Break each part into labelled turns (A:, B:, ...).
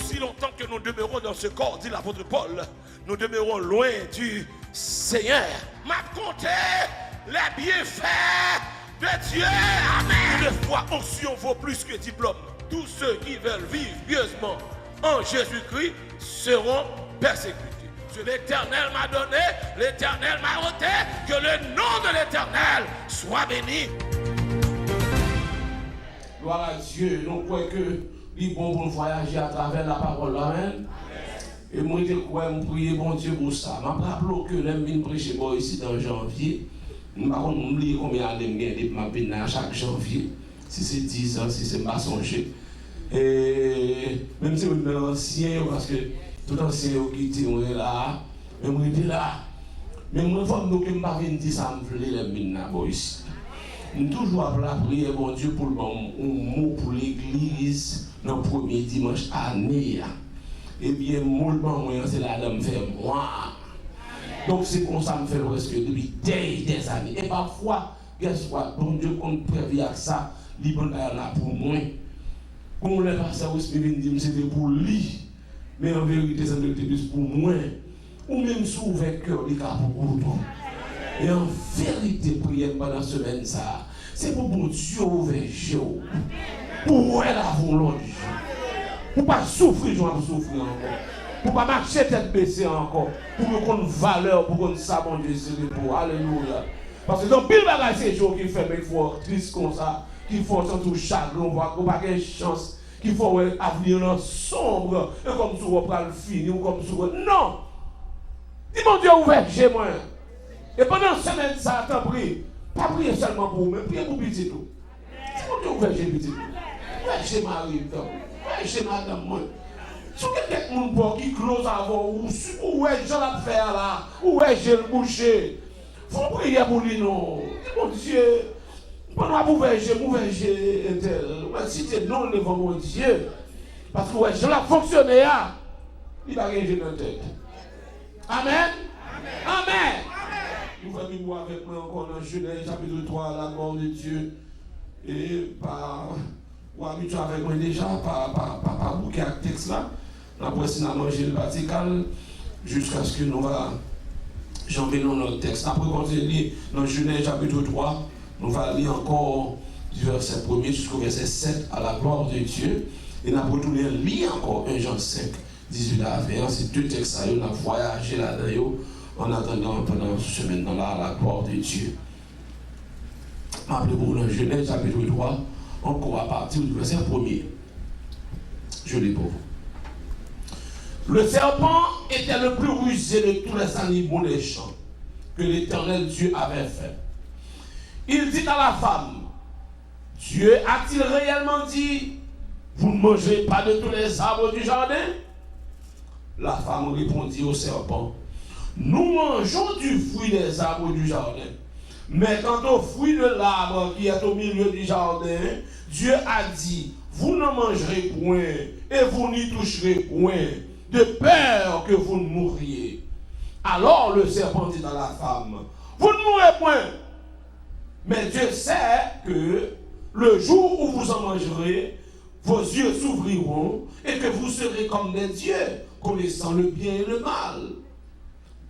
A: aussi longtemps que nous demeurons dans ce corps, dit l'apôtre Paul, nous demeurons loin du Seigneur. M'a compté les bienfaits de Dieu. Amen. Une fois onction vaut plus que diplôme. Tous ceux qui veulent vivre pieusement en Jésus-Christ seront persécutés. Ce l'Éternel m'a donné, l'Éternel m'a ôté, que le nom de l'Éternel soit béni.
B: Gloire à Dieu, nous croyons que il est bon pour voyager à travers la parole. Amen. Et moi, je crois, je prie bon Dieu pour ça. Je me rappelle que l'homme prêcher ici dans janvier. Je ne sais pas combien d'années je vais chaque janvier. Si c'est 10 ans, si c'est pas songé. Et même si on est ancien, parce que tout ancien qui était là, mais moi j'étais là. Mais moi, il faut que je ne dise ça, je voulais les mines ici. Nous toujours la prière, bon Dieu, pour le mot pour l'église, dans le premier dimanche année. Eh bien, moi, c'est la dame fait moi. Donc, c'est comme ça, me fait presque depuis des années. Et parfois, qu'est-ce que bon Dieu, qu'on prévient avec ça, il est là pour moi. Comme le pasteur Ousmane dit, c'était pour lui. Mais en vérité, ça me plus pour moi. Ou même sous le cœur, il est pour vous. Et en vérité, prière pendant la semaine, ça, c'est pour bon Dieu ouvrir Dieu. Pour la volonté. Pour ne pas souffrir, je vais souffrir encore. Pour ne pas marcher tête baissée encore. Pour qu'on ait une valeur, pour qu'on ait ça, mon Dieu, c'est pour. Alléluia. Parce que dans le bagage, c'est les gens qui font, mais il faut triste comme ça, qui font surtout chagrin, on voit qu'il y a une chance, qui font un avenir sombre, et comme si on va le finir, ou comme si on. Non! Dis mon Dieu, ouvert chez moi. Et pendant une semaine, ça a pris. Pas prier seulement pour vous, mais prier pour petit tout. C'est mon Dieu, ouvert chez petit tout. Ouvert chez Marie, ouvert chez madame, moi. Si quelqu'un qui close avant, ou est-ce que je vais faire là, ou est-ce que je vais le boucher. Il faut prier pour lui, non. Mon Dieu, pendant que vous vergez, si c'est non devant mon Dieu, parce que je l'ai fonctionné, il va rien dans la tête. Amen. Amen. Nous allons voir avec moi encore dans Genèse chapitre 3, la gloire de Dieu. Et par, ou habitué avec moi déjà, par bouquet avec texte là. Après, si nous avons mangé le Vatican, jusqu'à ce que nous va. J'en vais dans notre texte. Après, quand on lit dans Genèse chapitre 3, nous allons lire encore du verset 1er jusqu'au verset 7 à la gloire de Dieu. Et nous allons lire encore 1 Jean 5, 18 à 20. C'est deux textes à nous avons voyagé là-dedans en attendant pendant une semaine dans la gloire de Dieu. Rappelez-vous dans Genèse chapitre 3, encore à partir du verset 1er. Je lis pour vous. Le serpent était le plus rusé de tous les animaux des champs que l'Éternel Dieu avait fait. Il dit à la femme, Dieu a-t-il réellement dit, vous ne mangerez pas de tous les arbres du jardin? La femme répondit au serpent, nous mangeons du fruit des arbres du jardin. Mais quant au fruit de l'arbre qui est au milieu du jardin, Dieu a dit, vous n'en mangerez point et vous n'y toucherez point, de peur que vous ne mourriez. Alors le serpent dit à la femme, vous ne mourrez point. Mais Dieu sait que le jour où vous en mangerez, vos yeux s'ouvriront et que vous serez comme des dieux, connaissant le bien et le mal.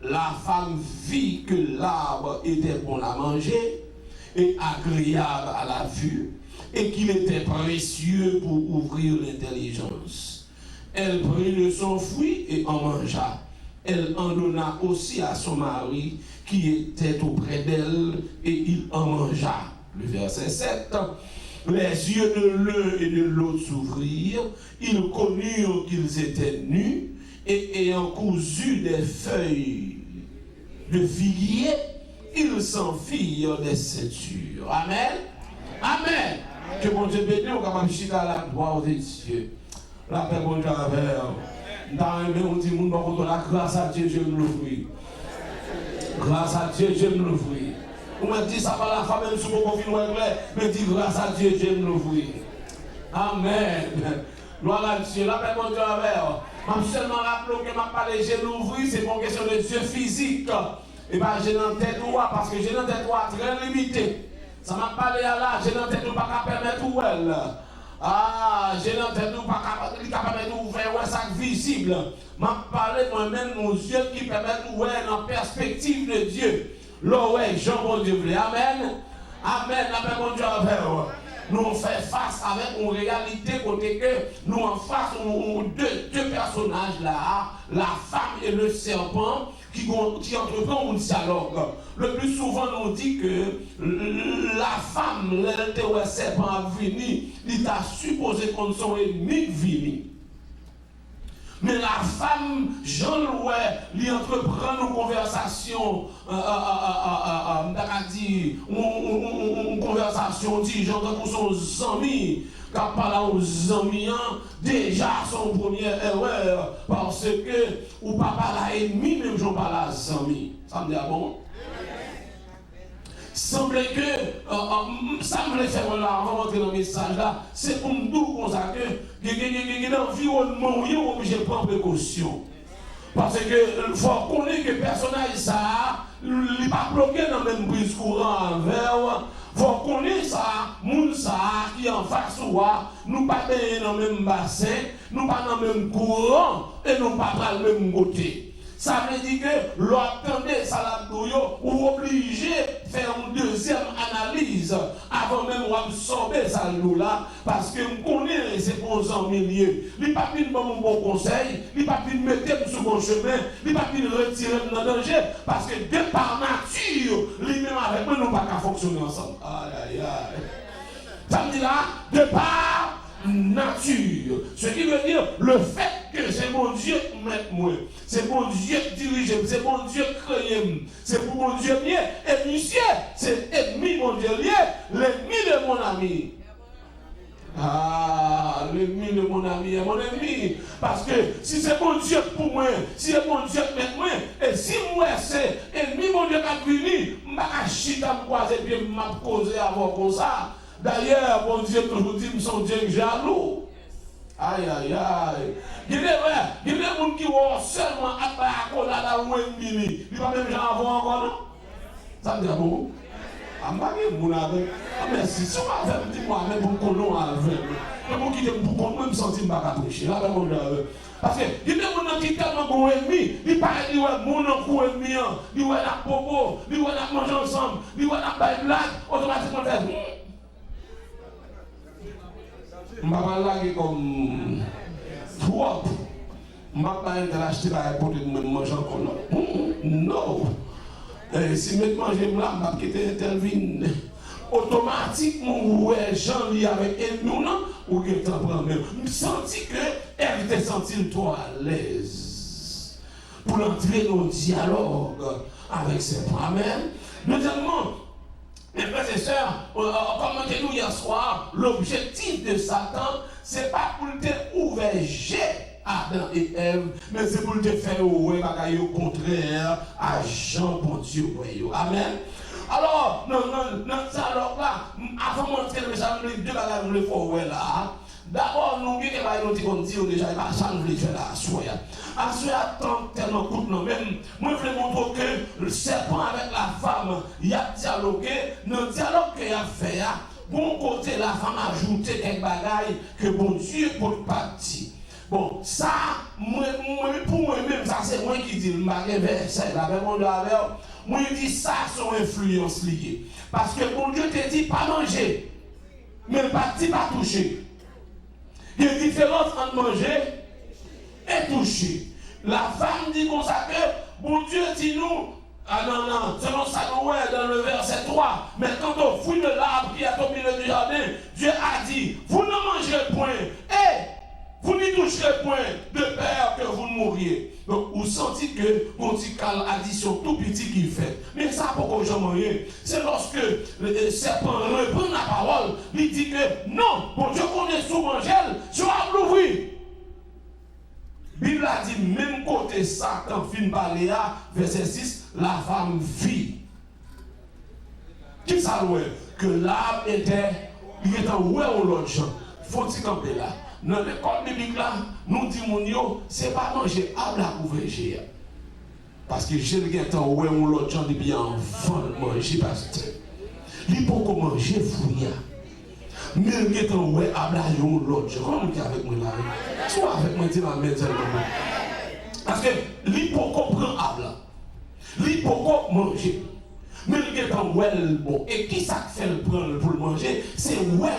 B: La femme vit que l'arbre était bon à manger et agréable à la vue et qu'il était précieux pour ouvrir l'intelligence. Elle prit de son fruit et en mangea. Elle en donna aussi à son mari qui était auprès d'elle et il en mangea. Le verset 7. Les yeux de l'un et de l'autre s'ouvrirent. Ils connurent qu'ils étaient nus et ayant cousu des feuilles de figuier, ils s'en firent des ceintures. Amen. Amen. Que mon Dieu bénisse, on va marcher à la gloire de Dieu. La paix, bon Dieu, avec. Dans on dit, la grâce à Dieu, je me l'ouvre. Grâce à Dieu, je me l'ouvre. On m'a dit ça par la femme, même si mon conflit mais dit grâce à Dieu, je me l'ouvre. Amen. Gloire à Dieu, la paix, bon Dieu, avec. Je seulement rappelé que m'a parlé, je l'ouvre, c'est pour une question de Dieu physique. Et bien, j'ai dans tête droit, parce que j'ai dans tête droit très limité. Ça m'a parlé à là, j'ai dans tête droit pas qu'à permettre où elle. Ah, j'ai entendu pas capable de faire un sac visible. M'a parlé moi-même mon Dieu qui permet de voir dans la perspective de Dieu. Là, ouais, Jean bon Dieu voulait. Amen. Amen. Amen, mon Dieu avec nous fait face avec une réalité côté que nous en face deux personnages là, la femme et le serpent qui entreprend un dialogue. Le plus souvent on dit que la femme, le serpent venu, il t'a supposé qu'on soit ennemi venu. Mais la femme, Jean-Louis, il entreprend une conversation, une conversation, disons, pour son ami, car par aux amis, déjà son premier erreur, parce que, ou papa l'a ennemi, même j'en parle à amis. Ça me dit, ah bon? Semble que, ça me fait faire là, avant d'entrer dans le message là, c'est pour nous dire que l'environnement, il est obligé de prendre précaution. Parce que, il faut connaître que le personnage, ça, il n'est pas bloqué dans le même brise courant envers. Il faut connaître ça, moun ça, qui en face ou nous pas dans le même bassin, nous pas dans le même courant, et nous pas dans le même côté. Ça veut dire que l'obtenir ça ou obligé de faire une deuxième analyse avant même d'absorber ça là parce que je connais ces bons amis. Il n'y a pas de bon conseil, il n'y a pas de mettre sur mon chemin, il n'y a pas de retirer dans le danger parce que de par nature, lui-même avec moi, nous ne pouvons pas fonctionner ensemble. Aïe aïe aïe. Ça me dit là, de par nature. Ce qui veut dire le fait que c'est mon Dieu qui m'aide moi, c'est mon Dieu qui dirige, c'est mon Dieu qui crée, c'est pour mon Dieu lié. Et monsieur, c'est ennemi mon Dieu lié, l'ennemi de mon ami. Ah, l'ennemi de mon ami est mon ennemi. Parce que si c'est mon Dieu pour moi, si c'est mon Dieu qui m'aide moi, et si moi c'est ennemi mon Dieu qui a venu, je vais chita me croiser et je vais causer avant comme ça. D'ailleurs, bon Dieu toujours dit que son Dieu jaloux. Aïe, aïe, aïe. Il y a des gens qui vont seulement à la ou ennemi. Il va même j'en avoir encore, non? Ça me dit, ah bon? Ah, je avec. Ah, merci. Si on avait dit moi, même pour qu'on avec. Mais pour quitter pour qu'on me sentir que je ne vais pas toucher. Là, parce que il y a des gens qui sont tellement bons ennemis. Ils parlent de mon coup ennemi. Ils vont la popo. Ils vont la manger ensemble. Ils vont la bailler blague. Automatiquement, je ne vais pas laguer comme trop. Je ne vais pas l'acheter pour manger encore. Non. Si je mange là, je vais quitter Telvin. Automatiquement, ouais, j'en lis avec elle, ou que tu prends même. Je sens que elle te sentit trop à l'aise pour entrer dans le dialogue avec ses parents. Amen. Deuxièmement, mes frères et sœurs, comme on dit nous hier soir, l'objectif de Satan, ce n'est pas pour te ouvrir Adam et Ève, mais c'est pour te faire ouais, au contraire à Jean bon Dieu. Amen. Alors, non, alors là, avant de montrer le message, deux bagages nous le faut là. D'abord, nous avons dit déjà, ça nous le fait là, à soya tellement coûte non même. Moi, je veux montrer que le serpent avec la femme, il y a dialogué, dans le dialogue qu'il a fait, bon côté, la femme a ajouté quelques bagages que bon Dieu pour partir. Bon, ça, pour moi-même, ça c'est moi qui dis, le verset, la même moi je dis ça, son influence liée. Parce que bon Dieu te dit pas manger, mais pas toucher. Il y a une différence entre manger et toucher. La femme dit comme ça que bon Dieu dit nous, ah non, selon ça nous est dans le verset 3, mais quand on fouille de l'arbre qui est au milieu du jardin, Dieu a dit, vous ne mangerez point, et vous n'y toucherez point de peur que vous ne mouriez. Donc, vous sentez que mon petit addition tout petit qu'il fait. Mais ça, pourquoi j'en mange? C'est lorsque le serpent reprend la parole, il dit que non, bon Dieu connaît sous Angèle, je vais l'ouvrir. Bible a dit, même côté Satan, fin Baléa, verset 6, la femme vit. Qui ça louait? Que l'arbre était, il était où est l'autre gens? Faut-il camper là? Dans l'école biblique là, nous disons, ce n'est pas manger arbre à couvrir. Parce que j'ai le temps où on l'autre gens de bien enfant manger parce que il faut manger fouilla. Mais il est en ouais, à l'autre. Je crois que avec moi là. Soit avec moi, dis la main seulement. Parce que l'hypo comprend Abla. L'hypo manger. Mais il est en well bon. Et qui ça fait le prendre pour le manger? C'est well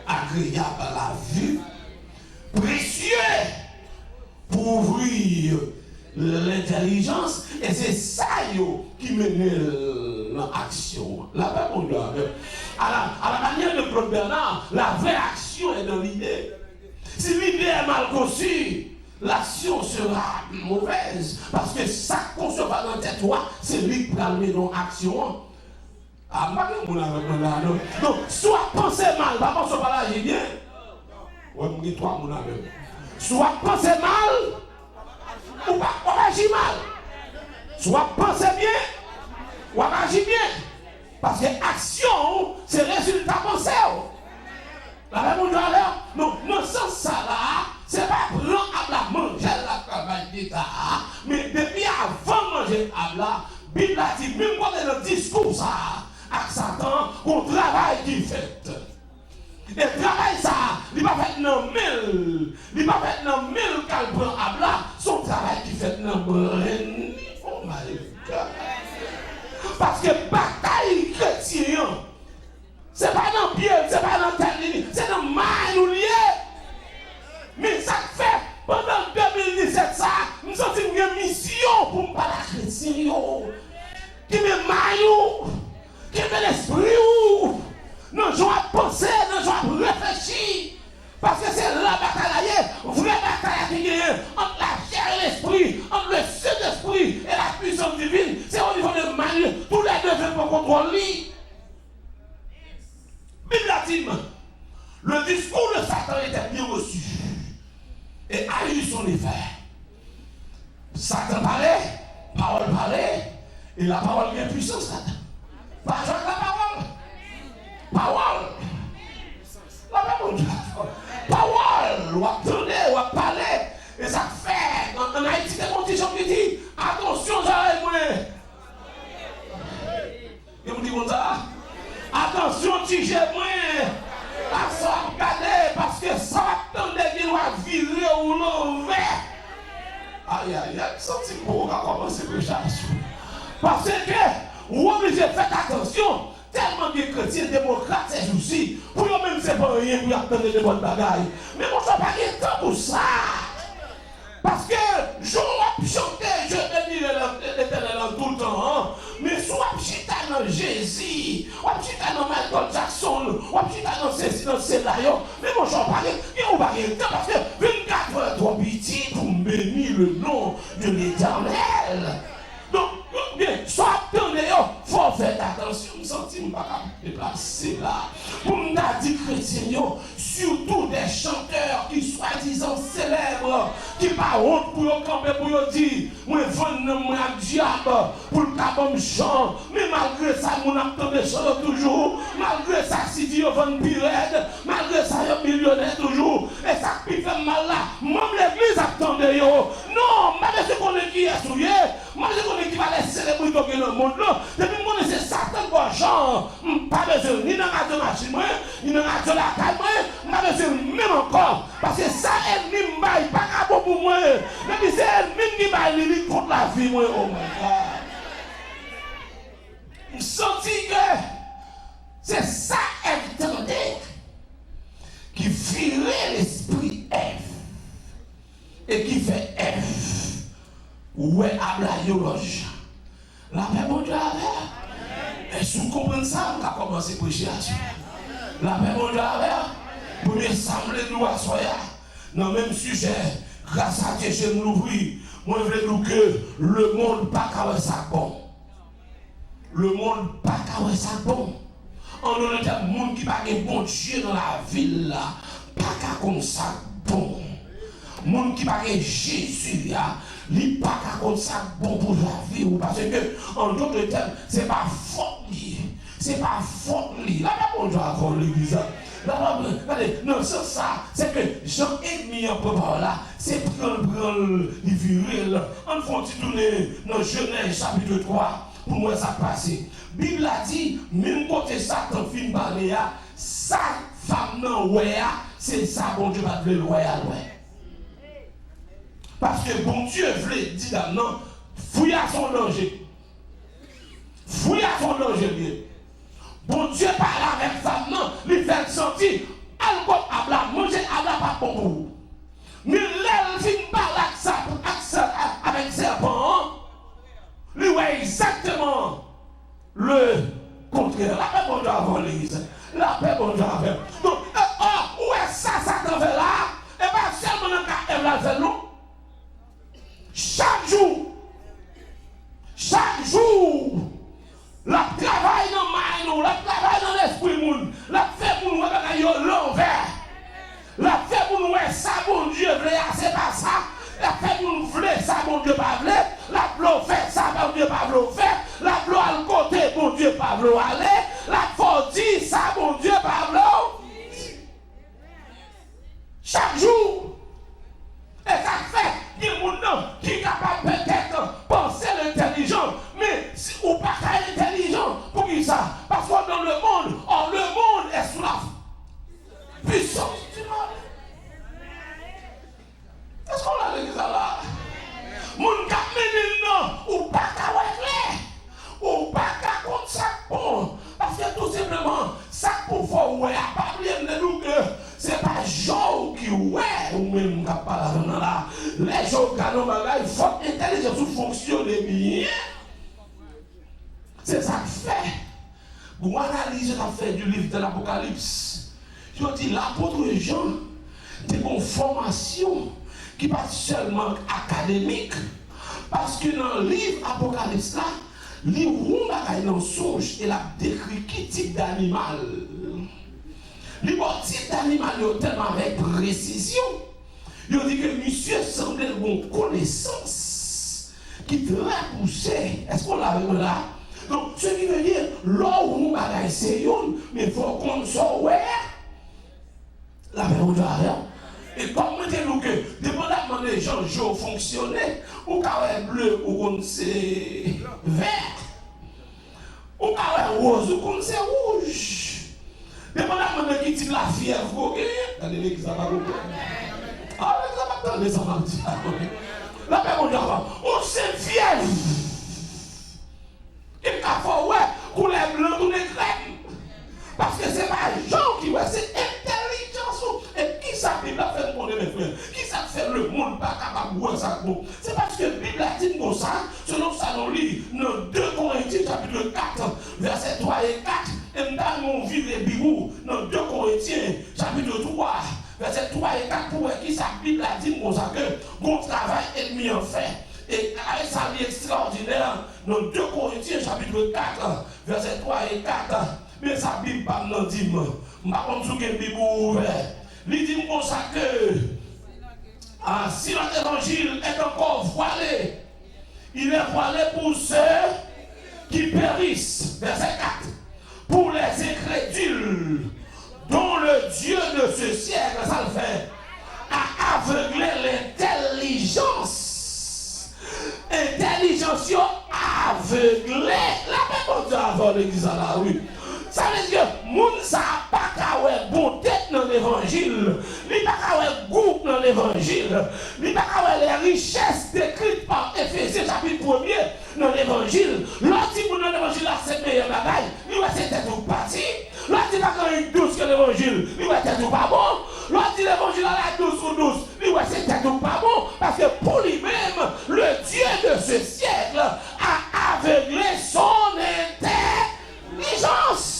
B: agréable à la vue. Précieux pour ouvrir l'intelligence. Et c'est ça qui mène l'action. La paix, mon Dieu. À la manière de Claude Bernard, la vraie action est dans l'idée. Si l'idée est mal conçue, l'action sera mauvaise. Parce que ça qu'on se va dans la tête, c'est lui qui va mener dans l'action. Ah, donc, soit penser mal, pas penser pas là, j'ai bien. Ouais, je dis toi, mon ami. Soit penser mal, ou pas agir mal. Soit penser bien, ou agir bien. Parce que action, c'est résultat pensé. La même chose là, non, non, sans ça là, c'est pas prendre à la manger la travail d'État, mais depuis avant manger à la, Bible a dit, même quand dans le discours ça, à Satan, on travail qui fait. Et travail ça, il va faire dans 1000, il va faire dans 1000 qu'elle prend à la, son travail qui fait dans le oh my God. Parce que bataille chrétienne, c'est pas dans le pied, c'est pas dans la tête, c'est dans le mal ou lié. Mais ça fait, pendant 2017, ça, nous sommes une mission pour me parler chrétien. Qui me maille, qui me l'esprit, nous jouons à penser, nous jouons à réfléchir. Parce que c'est la bataille, vraie bataille qui gagne entre la chair et l'esprit, entre le Saint-Esprit et la puissance divine. C'est au niveau de Marie, tous les deux veulent pour contrôler. Bible a dit, le discours de Satan était bien reçu et a eu son effet. Satan parlait, parole parlait, et la parole vient puissance. Pas la parole. Parole. La même chose. Parole, ou attendez, ou parler. Et ça fait, en Haïti, des conditions qui disent, attention, j'arrête moi. Et vous dites comme ça, attention, tu jettes moi. À ça, regardez, parce que ça va attendre qu'il va virer ou l'envers. Aïe, aïe, aïe, senti pour commencer le chasse. Parce que, vous obligez de faire attention. Tellement de chrétiens démocrates, c'est souci. Pour eux-mêmes, c'est pas rien pour attendre des bonnes bagailles. Mais moi, je n'ai pas de temps pour ça. Parce que je vais chanter, je vais dire l'éternel en tout le temps. Hein? Mais soit je suis dans Jésus, soit je suis dans Michael Jackson, soit je suis dans ceci, dans cela. Mais moi, je ne vais pas de temps parce que 24 heures trop petit pour bénir le nom de l'éternel. Donc, bien, soit attendez, il faut faire attention, je me sens pas déplacer là. Pour me dire chrétien, surtout des chanteurs qui soi-disant célèbres, qui par honte pour eux camper, pour eux dire, moi, vendre moi diable, pour le cabon chant, mais malgré ça, mon attend des choses toujours, malgré ça, si Dieu vend pirate, malgré ça, il est millionnaire toujours, et ça qui fait mal là, même l'église attendait, non, malgré ce qu'on est qui est souillé, malgré qu'on est qui va les célébrer dans le monde là, depuis mon c'est Satan quoi genre, pas besoin ni dans la machine, ni dans la caille, pas besoin même encore, parce que ça ennemi m'aille pas bon pour moi, mais c'est ennemi qui m'aille contre la vie moi, oh my God. Je sens que c'est ça entendez qui virait l'esprit F et qui fait F. Ouais, à la yologe. La paix, mon Dieu, la paix. Et si vous comprenez ça, on va commencer à prêcher. La paix, mon Dieu, la paix. Pour m'assembler nous à soya. Dans le même sujet, grâce à Dieu, je m'ouvrir. Moi, je veux dire que le monde pas qu'à ça bon. Le monde pas qu'à ça bon. On a des monde qui pas de bon Dieu dans la ville là. Pas qu'à comme ça bon. Monde qui pas de Jésus là. Il pas comme ça bon pour la vie ou parce que en d'autres termes c'est pas folie, c'est pas folie. Là on doit avoir l'église. Là non c'est ça, c'est que Jean est mis un peu par là, c'est prendre il viril. On faut tourner dans Genèse chapitre 3 pour moi ça passer. Bible a dit même côté Satan fin parler ça, femme non, ouais, c'est ça, bon Dieu va te le royal, ouais. Parce que bon Dieu voulait dire, non, fouille à son danger. Fouille à son danger. Bon Dieu parle avec femme, non, lui fait sentir, alcool à la manger à la pas pour vous. Mais là, il parle avec ça, avec serpent, lui voit exactement le contraire. La paix, bon Dieu avant l'église. La paix, bon Dieu avant. Donc, où est ça t'en fait là? Et bien, seulement dans le cas, elle l'a fait non. Chaque jour, la travail dans le la travail dans l'esprit, la fait pour nous l'envers. La fait pour nous ça, bon Dieu, c'est pas ça. La fait pour nous ça, bon Dieu, pas voulait. La bloc fait ça, bon Dieu, pas voulait faire. La bloc à le côté, bon Dieu, pas voulait aller. La faut dire ça, bon Dieu, pas voulait. Chaque jour. Et ça fait, il y a des gens qui sont capables peut-être de penser l'intelligent, mais si on pas intelligent, pour qui ça? Parce que dans le monde est sous la puissance du mal. Est-ce qu'on a l'église là? Mon cap mené non, ou pas qu'à régler, ou pas qu'à contre ça bon. Parce que tout simplement, ça pour faire ouais, à pas oublier de nous que c'est pas Joe qui ouais, ou même qui parle là. Les gens qui ont bagage, il faut intelligence ou fonctionner bien. C'est ça que fait. Pour analyser la fait du livre de l'Apocalypse, je dis l'apôtre Jean, c'est une formation qui n'est pas seulement académique, parce que dans le livre Apocalypse là, les roues dans songe et la décrit qui type d'animal. Les type d'animal tellement avec précision. Il dit que monsieur semblait une connaissance qui est très poussée. Est-ce qu'on l'a vu là? Donc, ce qui veut dire, là où nous bagaille c'est une, mais il faut qu'on soit ouais. La paix au rien. Et comme vous dites que, dépendamment des gens qui fonctionnent, ou carré bleu, ou qu'on c'est vert, ou carré rose, ou qu'on c'est rouge. Dépendamment de qui type la fièvre, regardez l'église à la route. Ah, ça va attendre, ça va dire. La paix au Dieu, on c'est fièvre. Il faut faire ouais, couleur blanc ou les crèmes. Parce que c'est pas gens qui ouais, c'est intelligence. Et qui ça Bible a fait pour mes frères? Qui ça fait le monde pas capable de voir ça? C'est parce que la Bible a dit comme ça, selon ça nous lit dans 2 Corinthiens chapitre 4, versets 3 et 4. Et dans mon vie les bibou, dans 2 Corinthiens chapitre 3, versets 3 et 4, pour qui ça Bible a dit comme ça que mon travail est mis en fait. Et avec sa vie extraordinaire, dans 2 Corinthiens chapitre 4, versets 3 et 4, mais sa Bible pas nous dit, je ne sais pas si Bible ouvert. Il dit comme ça que si notre évangile est encore voilé, il est voilé pour ceux qui périssent. Verset 4. Pour les incrédules, dont le Dieu de ce siècle, ça le fait, a aveuglé l'intelligence. Intelligence aveuglé. La même chose avant l'église à la rue. Ça veut dire que moun sa pas qu'à bon tête dans l'évangile, il pas qu'à goût dans l'évangile, il pas qu'à les richesses décrites par Éphésiens chapitre 1er dans l'évangile. L'autre dit dans l'évangile c'est meilleur bagaille, il va c'est tout parti. L'autre dit pas quand il douce que l'évangile, il va c'est tout pas bon. L'autre dit l'évangile à la douce ou douce, il va c'est tout pas bon parce que pour lui-même le Dieu de ce siècle a aveuglé son intelligence.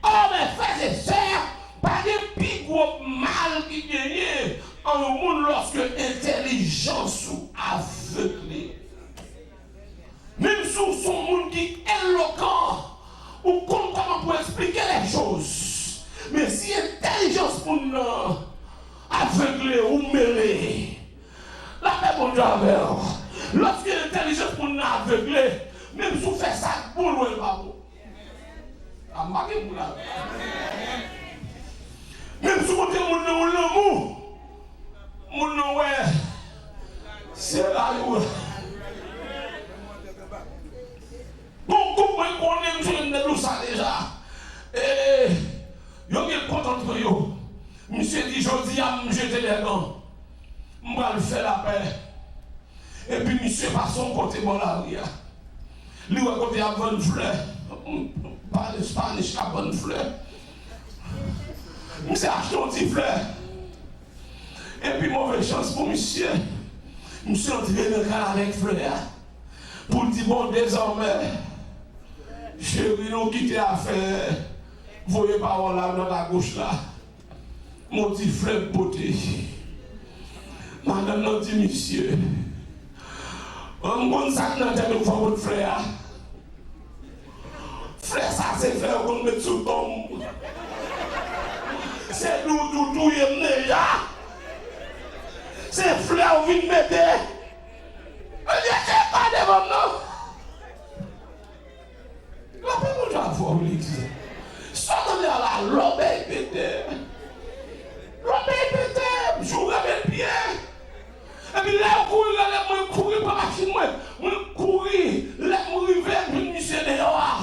B: Oh, mes frères et sœurs, pas de plus gros mal qui gagne en monde lorsque l'intelligence ou aveuglée. Même sous son monde qui est éloquent, ou comment pour expliquer les choses. Mais si l'intelligence pour nous aveuglée ou mêlée, la paix pour nous avec. Lorsque l'intelligence pour nous aveuglée, même si on fait ça, pour nous, même si on dit mon nom, pile content de vous. Monsieur dit, je dis à me jeter les gants. Je vais faire la paix. Et puis, monsieur passe son côté bon la rue. Lui, à côté à bonne fleur. Pas de Spanish à bonne fleur. Monsieur a acheté une petite fleur. Et puis, mauvaise chance pour monsieur. Monsieur a tiré le cas avec fleur. Pour dire, bon, désormais, chérie, nous quitter à faire. Vous voyez pas là dans la gauche là. Mon petit frère beauté. Madame notre dit monsieur. On bon sac dans tête de votre frère. Frère ça c'est frère qu'on met sous tombe. C'est tout y est là. C'est frère qui vient mettre. On dit c'est pas de bon non. La paix mon Dieu faut l'église. Sortez à la robe pété. Robe pété, joue avec le pied. Et puis là, on courir par la machine, on courir, là, on arrive, puis monsieur dehors.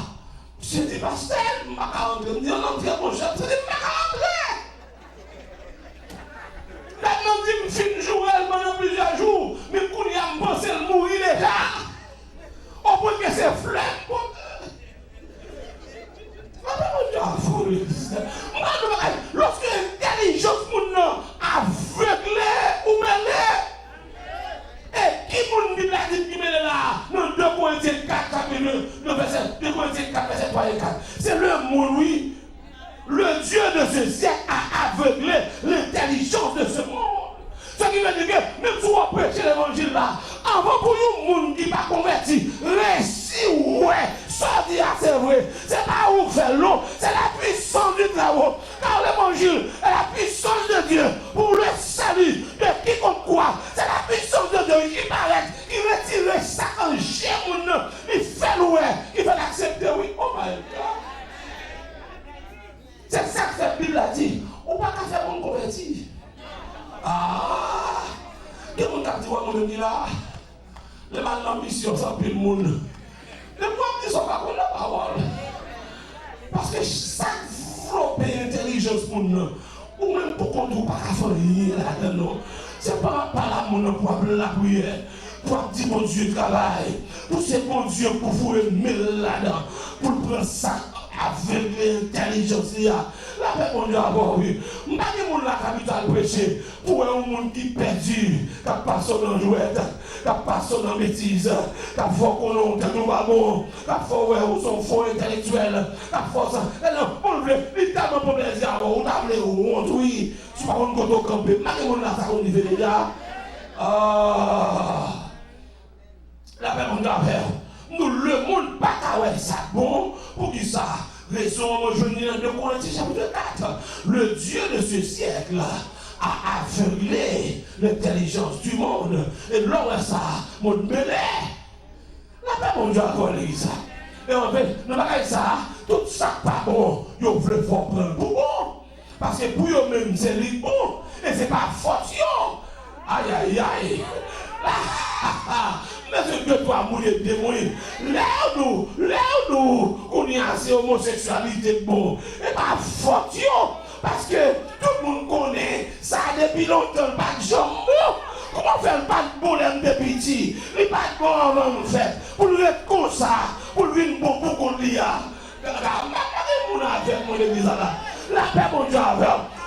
B: Monsieur dit, pasteur, je ne vais pas rentrer. Je dis, non, très bon chef, je dis, je ne vais pas rentrer. Maintenant, je dis, je joue pendant plusieurs jours, mais quand il y a un pensée, il mourir déjà. Au point que c'est flemme pour lorsque l'intelligence aveuglée ou mêlée, et qui vous dit la dit qui mêlée là, dans 2 Corinthiens 4, chapitre 2 verset 4, verset 3 et 4. C'est le monde, oui. Le Dieu de ce siècle a aveuglé l'intelligence de ce monde. Ce qui veut dire que même si vous prêchez l'évangile là, avant pour un monde qui n'est pas converti, récit, ouais. Ça dit, c'est vrai, c'est pas où faire l'eau, c'est la puissance du travail. Car l'évangile est la puissance de Dieu pour le salut de quiconque croit. C'est la puissance de Dieu qui paraît, qui retire ça en gémon, il fait louer, il fait l'accepter, oui. Oh my God. C'est ça que la Bible a dit. On ne peut pas faire mon converti. Ah, il y a des gens qui disent, on me dit là, les mal d'ambition, ça peut le monde. Les moi qui sont pas contre la parole. Parce que chaque flotte d'intelligence pour nous, ou même pour qu'on ne pas faire là-dedans, c'est pas par la monnaie pour appeler la prière, pour dire mon Dieu travail, pour c'est mon Dieu pour vous aimer là-dedans, pour prendre ça avec l'intelligence. La paix mon Dieu avoir oui. Je ne sais pas la capitale prêcher pour un monde qui est perdu, qui passe dans jouette, qui passe dans bêtise, qui a fait qu'on a tout bon, qui a fait son faux intellectuel, qui a fait ça. Et non, on veut, il t'a pas pour plaisir, on t'a appelé, on oui, tu vas on go camper. Je ne sais pas ça on y fait déjà. La paix mon Dieu nous le monde pas qu'à ça bon pour qui ça. Raison, je dis dans 2 Corinthiens chapitre 4, le Dieu de ce siècle a aveuglé l'intelligence du monde. Et l'homme ça, mon mêlé. La paix, mon Dieu, a l'église. Et en fait, nous avons ça, tout ça pas bon, ils veulent prendre pour bon. Parce que pour eux-mêmes, c'est les bon. Et ce n'est pas fortune. Aïe, aïe, aïe. Mais ce que toi, mourir démon, l'air-nous, qu'on y a assez homosexualité bon, et pas fortune, parce que tout le monde connaît ça depuis longtemps, pas de jambon. Comment faire pas de problème de petit, il pas de bon avant de faire, pour lui être comme ça, pour lui être bon pour qu'on l'y a. La paix, mon Dieu,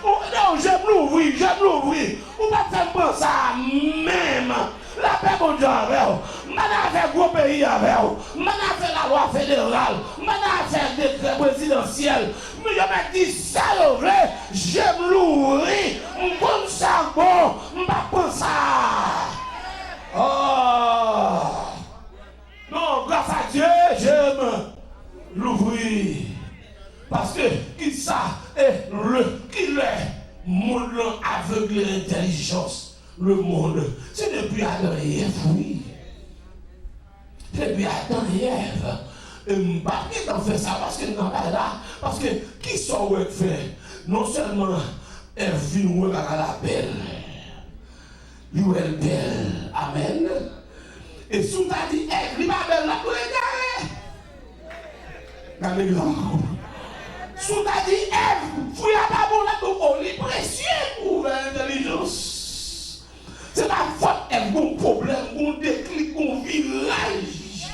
B: non, j'aime l'ouvrir, on va faire ça même. La paix, mon Dieu, avec vous. Maintenant, faire gros pays avec vous. Maintenant, faire la loi fédérale. Maintenant, faire décret présidentiel. Mais je me dis, ça, vrai, j'aime l'ouvrir. Comme ça, bon, je ne pas ça. Oh. Non, grâce à Dieu, j'aime l'ouvrir. Parce que, qui ça est qui est monde aveugle l'intelligence. Le monde, c'est depuis Adam et Ève, oui. Depuis Adam et Ève. Et je ne pas fait ça parce que nous pas là. Parce que qui sont fait? Non seulement Ève vient à la belle. Il est belle. Amen. Et sous ta dit Ève, il n'est pas belle là pour regarder. Dans l'exemple. Sous ta dit, Ève, fouille à pas bon là, donc on est précieux pour l'intelligence. C'est la faute, elle a un problème, un déclic, un virage.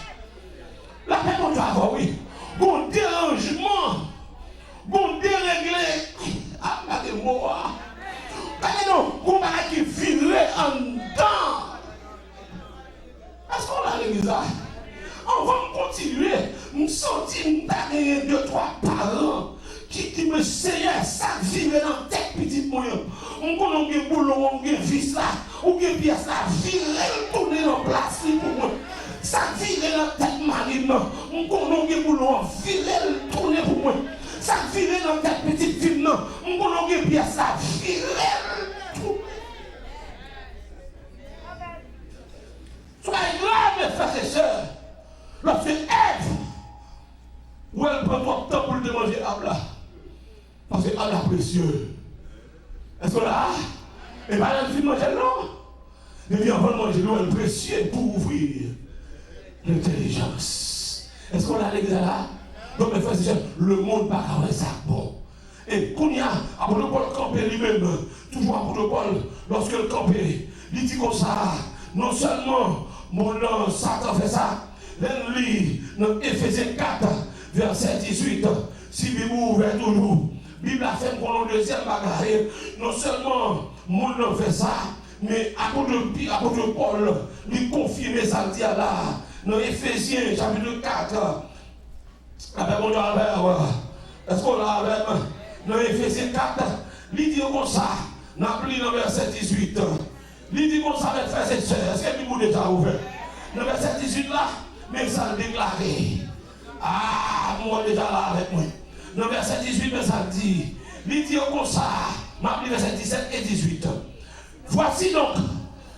B: La paix, on doit avoir, oui. Un dérangement, un déréglé. Ah, pas de mots. Non, on va qui virer en dedans. Est-ce qu'on a l'église là? On va continuer. Nous sentis deux, trois parents qui me Seigneur, ça vire dans la tête petite moyen. On connaît un boulot, on a un vis là, ou une pièce là, virer, tourner dans la place pour moi. Ça vire dans la tête marine. On connaît un boulot, virer, tourner pour moi. Ça vire dans la tête petite fille. On connaît une pièce là, virer, tout. Soyez là, mes frères et sœurs. Lorsque Ève, où elle prend trop de temps pour le manger Abla. Parce que Abla est précieux. Est-ce que là, et pas elle finit manger non. Mais bien avant de manger l'eau, elle est précieuse pour ouvrir l'intelligence. Est-ce qu'on a l'église là? Donc mes frères et sœurs, le monde pas avoir ça bon. Et qu'on y a, apôtre Paul campé lui-même, toujours apôtre Paul, lorsque le campé, il dit comme ça, non seulement mon nom, Satan fait ça, l'ennemi, dans Éphésiens 4, verset 18, si Bible ouvert toujours, Bible a fait pour le deuxième bagarre, non seulement mon nom fait ça, mais apôtre Paul, lui confirme ça dit là, dans Éphésiens chapitre 4, avec mon est-ce qu'on l'a avec dans Éphésiens 4, il dit comme ça, dans le verset 18, il dit comme ça, mes frères et sœurs, est-ce que vous déjà ouvert? Dans le verset 18 là, mais ça le déclaré. Ah, moi déjà là avec moi. Dans le verset 18, mais ça dit, il dit comme ça, m'a pris verset 17 et 18. Voici donc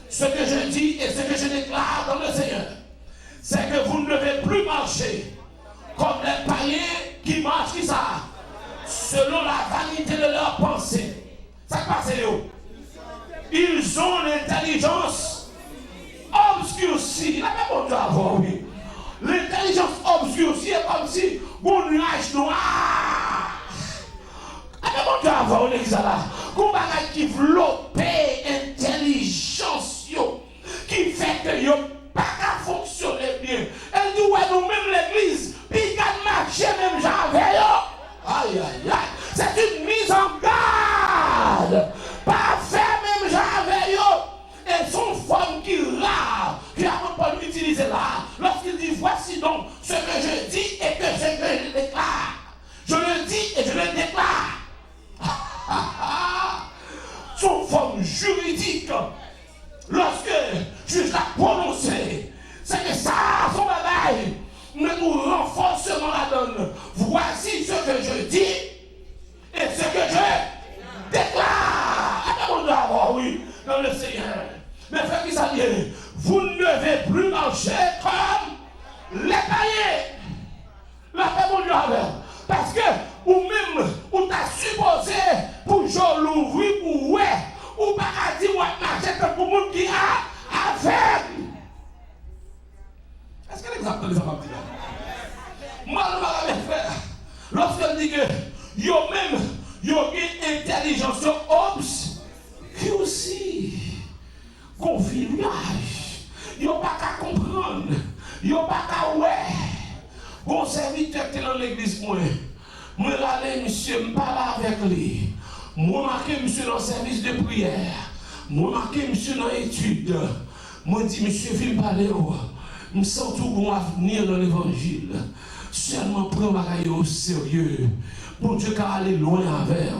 B: ce que je dis et ce que je déclare dans le Seigneur. C'est que vous ne devez plus marcher comme les païens qui marchent, qui ça? Selon la vanité de leurs pensées. Ça passe, ils ont l'intelligence obscurcie. La même on doit avoir, oui. L'intelligence obscurcie est comme si un nuage noir. La même on doit avoir, l'église là. Qu'on va développer intelligence, qui fait que yo pas qu'à fonctionner bien. Elle dit, ouais, nous-mêmes l'église, puis qu'à marcher même j'avais yo. Aïe, aïe, aïe. C'est une mise en garde. Pas faire même j'avais yo. Et son forme qui rare, qui a pas l'utiliser là. Lorsqu'il dit, voici donc ce que je dis et que ce que je déclare. Je le dis et je le déclare. Son forme juridique, lorsque je l'a prononcé, c'est que ça, son bagaille, ne nous renforce dans la donne. Voici ce que je dis et ce que je déclare. Oui, dans le Seigneur. Mais frère qui s'en dit, vous ne devez plus marcher comme les païens. La paix mon Dieu avec. Parce que, ou même, ou t'as supposé pour jouer l'ouvrir pour ouais, ou pas à dire, ouais, marcher comme pour monde qui a aveugle. Est-ce que l'exemple de l'exemple dit là? Moi, je vais faire. Lorsqu'elle dit que, yo même, yo une intelligence qui aussi, confiance, yo pas qu'à comprendre, yo pas qu'à ouais. Bon serviteur qui est dans l'église, moi allais, monsieur, me parle avec lui. Moi marqué, monsieur, dans le service de prière. Moi marqué, monsieur, dans l'étude. Moi dis, monsieur, viens parler. Je me sens tout bon avenir dans l'évangile. Seulement prends ma caille au sérieux. Bon Dieu, car aller loin avec.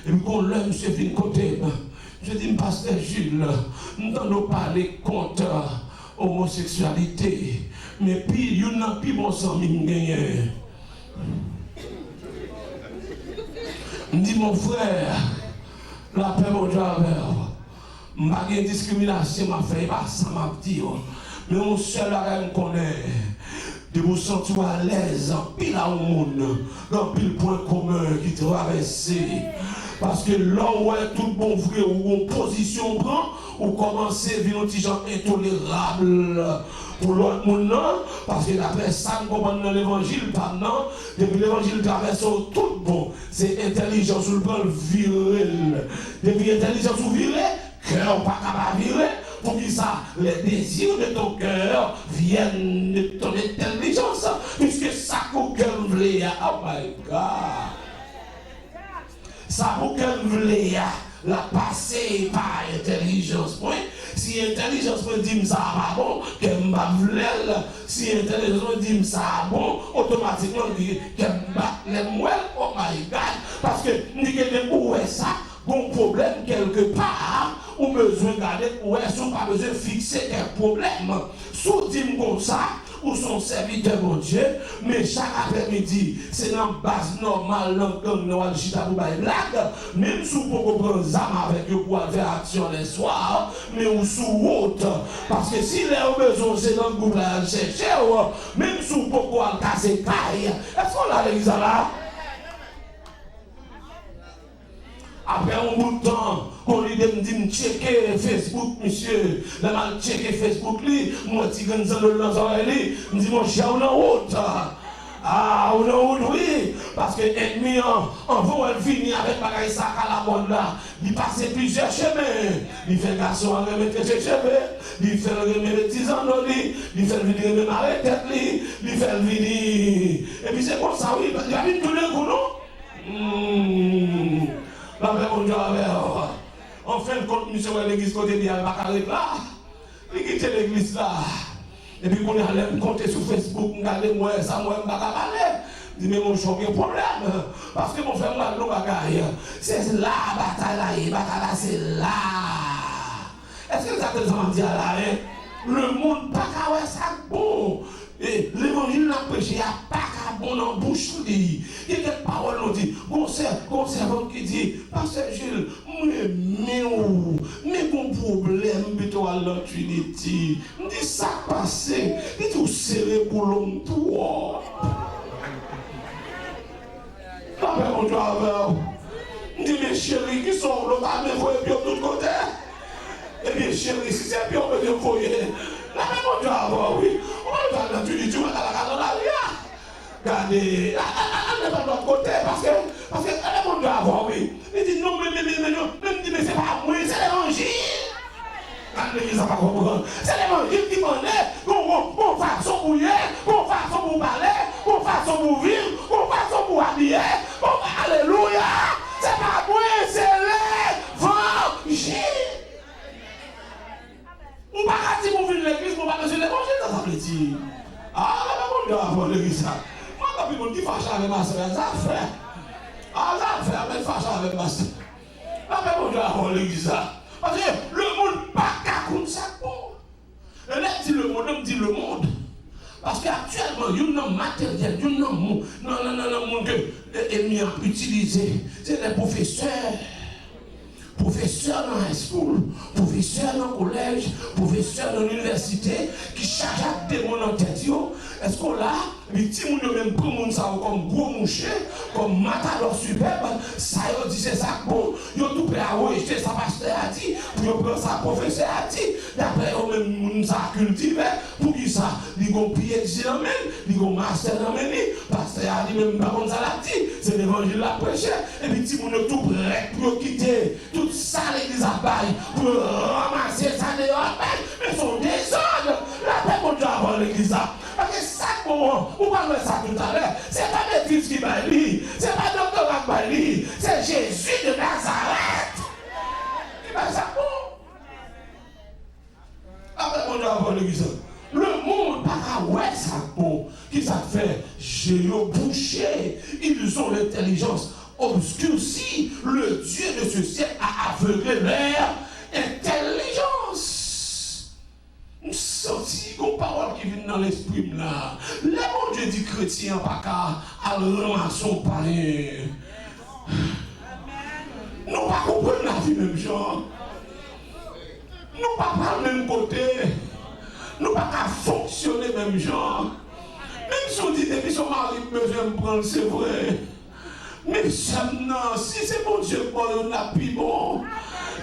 B: Et quand l'homme se vient côté, je dis, pasteur Jules, nous allons parler contre homosexualité. Mais puis, il n'y a plus bon sang, il gagne. Je dis, mon frère, la paix, mon Dieu, avec. Je n'ai pas de discrimination, ma fait pas ça, ma dit. Mais mon seul arrêt me connaît. De vous sentir à l'aise, en pile à un monde, dans pile point commun qui traverse. Parce que là où est tout bon vrai, où on position prend, on commence à vivre un petit genre intolérable. pour l'autre monde, non, parce que d'après ça, nous comprenons dans l'évangile, non, depuis l'évangile traverse tout bon, c'est intelligence ou le plan viril. Depuis intelligence ou viril, cœur pas capable de virer, pour que ça, les désirs de ton cœur viennent de ton intelligence, puisque ça qu'on voulait, oh my God, ça qu'on voulait, la passer par intelligence. Point. Si intelligence me dit ça pas bon, que m'a vle. Si intelligence me dit ça bon, automatiquement dit que m'a les mouelles. Oh my God, parce que ni que où est ça, bon problème quelque part, ou besoin de garder où est-ce qu'on pas besoin de fixer un problème. Sous dit comme ça, ou son serviteur mon Dieu, mais chaque après-midi, c'est dans la base normale, dans le gang, chita pour bailler blague, même si vous pouvez prendre zam avec eux pour faire action les soirs, mais ou sous route, parce que si les besoin, c'est dans le groupe là, chercher, même si vous pouvez casser caille, est-ce qu'on a l'église là? Après un bout de temps, on lui dit checker Facebook, monsieur. Là, mal checker Facebook, moi, si je suis dans le je dis, mon chien, on est en route. Ah, on est en route, oui. Parce que l'ennemi, en vaut, elle finit avec bagaille sac à la bonne là. Il passe plusieurs chemins. Il fait garçon à remettre ses cheveux. Il fait remettre les petits anneaux, il fait venir même à la tête, il fait venir. Et puis c'est comme ça, oui. Il y a une tous les coups, non? La paix, mon Dieu, en fin de compte, monsieur, l'église côté bien, il là. Il quitte l'église là. Et puis, quand on allait compter sur Facebook, on allait moi, ça, moi, je ne vais pas parler. Je dis, mais mon chien, il y a un problème. Parce que mon frère, moi, nous, bagaille. C'est là, bataille là, c'est là. Est-ce que ça te dit là, hein? Le monde, pas qu'à ouais, ça bon. Et l'évangile n'a prêché, il n'y a pas qu'à bon en bouche. Il y a quelques paroles qui disent, conservant qui dit, Pasteur Gilles, mais mon problème, plutôt à l'autorité. Il dit ça passé, il dit tout serré pour l'homme toi. La paix, mon Dieu, il dit, mes chéris qui sont l'autre, mais vous êtes bien de l'autre côté. Eh bien, chérie, si c'est bien, on peut dire foyer. Là, mais mon Dieu, oui. On va dans tu dis, tu vas dans la vie. Regardez, on n'est pas de l'autre côté, parce que, mon Dieu, oui. Il dit, non, mais c'est pas moi, c'est l'évangile. L'église n'a pas compris. C'est l'évangile qui m'en est, qu'on façon pour hier, qu'on façon pour parler, qu'on façon pour vivre, qu'on façon pour habiller. Alléluia. C'est pas moi, c'est l'évangile. On ne peut pas dire qu'on vient de l'église, on ne peut pas dire l'évangile, ça veut dire. Ah, mais mon Dieu, avant l'église, ça. Moi, quand on dit fâché avec ma soeur, ça fait. Ah, ça fait, mais fâché avec ma soeur. Ah, mais mon Dieu, avant l'église, ça. Parce que le monde n'est pas qu'à comme ça. Et là, dit le monde, on dit le monde. Parce qu'actuellement, il y a un matériel, il y a un monde. Non, que l'ennemi a utilisé. C'est les professeurs. Professeur dans la school, professeur dans le collège, professeur dans l'université, qui charge à des gens en tête. Est-ce qu'on l'a? Les petits gens même prennent ça comme gros moucher, comme matador superbe. Ça, ils disent c'est ça bon. Ils ont tout prêt à rejeter ça, pasteur a dit, pour prendre ça, professeur a dit. D'après eux-mêmes, ça cultivé. Pour qui ça? Ils ont PhD dans même, ils ont master dans même. Pasteur a dit même pas comme ça l'a dit. C'est l'évangile la prêché. Et puis, petits gens tout prêt pour quitter tout ça, l'église à bail, pour ramasser ça dehors. Mais ils sont désordres. La paix, mon Dieu, avant l'église. Parce que ça, on parle de ça tout à l'heure. C'est pas Maîtrise qui va lire, c'est pas Docteur qui va lire, c'est Jésus de Nazareth qui va ça bon. Après, mon Dieu, avant l'église. Le monde, pas ouais, ça bon. Qui ça fait? Géo-bouché. Ils ont l'intelligence obscurcie. Le Dieu de ce ciel a aveuglé leur intelligence. Nous senti une parole qui vient dans l'esprit là. Le bon Dieu dit chrétien, pas qu'à ramasser son païen. Nous ne pas comprendre la vie même genre. Nous pas parler même côté. Nous pas fonctionner même genre. Même si on dit que son mari besoin de prendre, c'est vrai. Mais non, si c'est mon Dieu, on a plus bon.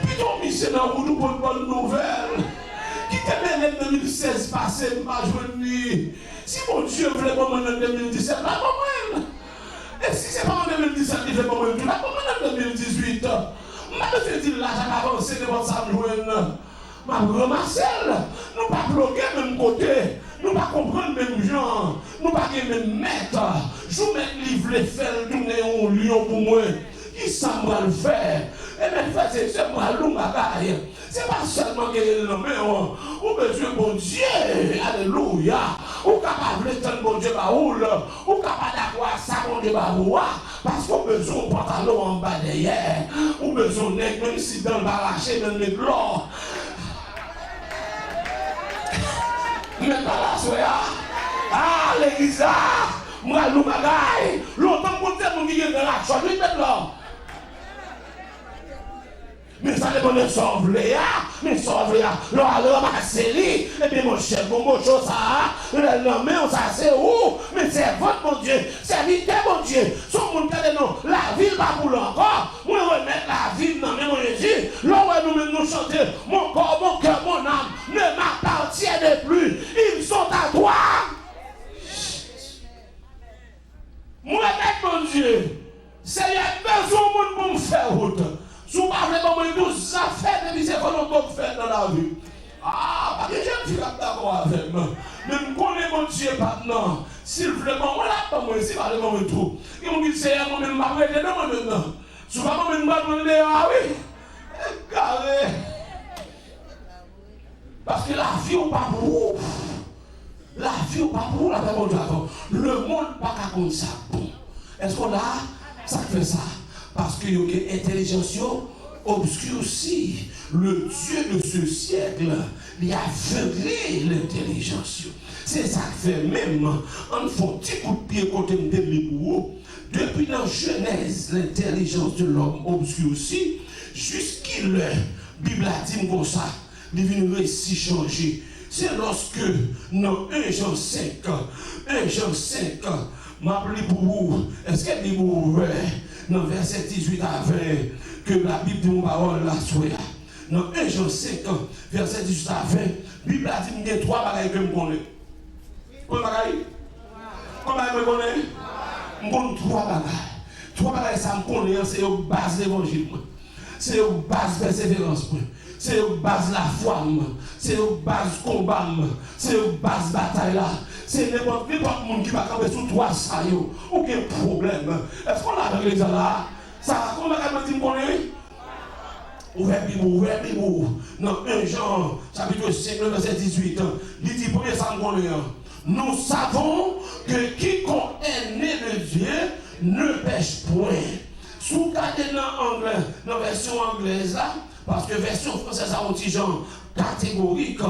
B: Puis ton mission dans vous, nous pour une bonne nouvelle. Qui t'es en 2016 passé, je ne si mon Dieu voulait pas en 2017, là, pas moi. Et si c'est pas en 2017, il fait pas moi, là, pas en 2018. Je dis là, j'ai avancé devant ça, ma Marcel, nous pas bloquer même côté, nous pas comprendre même gens, nous pas même maître. Je mets livre les faire tourner en lion pour moi. Qui ça va le faire? Et même faire c'est moi long bagaille. C'est pas seulement que le nom, ou besoin bon Dieu, alléluia. Ou capable de temps bon Dieu baoul, ou capable d'avoir ça bon Dieu baoua, parce qu'on besoin de pantalon en bas derrière, ou besoin de même si dans le baraché dans le blanc. Mais pas la soya. Ah, l'église, moi, nous bagaille. Longtemps qu'on t'a mon guillet de la chouette, lui, maintenant. Mais ça dépend de sauver, mais sauver, alors ramasser, et bien mon chef, mon chose, ça, le nom, ça c'est où? Mais c'est votre mon Dieu, c'est vite mon Dieu. Son monde qui non, la ville va pour encore. Moi, remettre la ville dans mon Jésus. Là où nous chanter, mon corps, mon cœur, mon âme ne m'appartiennent plus. Ils sont à toi. Moi, mon Dieu, Seigneur, besoin de pour me faire route. Si vous parlez de moi, ça fait des misères qu'on peut faire dans la vie. Ah, parce que je ne suis pas d'accord avec moi. Mais je connais mon Dieu maintenant. S'il vous plaît, moi, là, pas moi, si parlez de tout. Et on dit, c'est moi, même, ma frère, non, maintenant. Si vous parlez de moi, je vais ah oui. Carré. Parce que la vie n'est pas pour vous. La vie n'est pas pour vous, la vie n'est pas pour vous. Le monde n'est pas comme ça. Est-ce qu'on a ça fait ça? Parce que l'intelligence obscurcit le Dieu de ce siècle, il a aveuglé l'intelligence. C'est ça que fait même, en font petit coup de pied côté de l'ébou. Depuis la Genèse, l'intelligence de l'homme obscurcit, jusqu'il la Bible a dit comme ça, il vient un récit changer. C'est lorsque, dans 1 Jean 5, m'appelez pour vous, est-ce qu'elle dit pour vous, dans verset 18 à 20, que la Bible dit mon parole là, soit. Dans 1 Jean 5, verset 18 à 20, la Bible a dit qu'il y a 3 bagailles que je connais. Combien de bagailles? Combien de bagailles? Je connais 3 bagailles. 3 bagailles, ça me connaît, c'est la base de l'évangile. C'est la base de persévérance. C'est la base de la foi. C'est la base du combat. C'est la base de la bataille là. C'est n'importe qui va camper sous 3 ça. Aucun problème. Est-ce qu'on a avec les gens là? Ça, comment on dit qu'on est? Ouvert Bible. Dans 1 Jean, chapitre 5, verset 18. Il dit, premier ça qu'on est. Nous savons que quiconque est né de Dieu ne pêche point. Sous regardez dans anglais, dans la version anglaise là, parce que version française a un petit genre catégorique.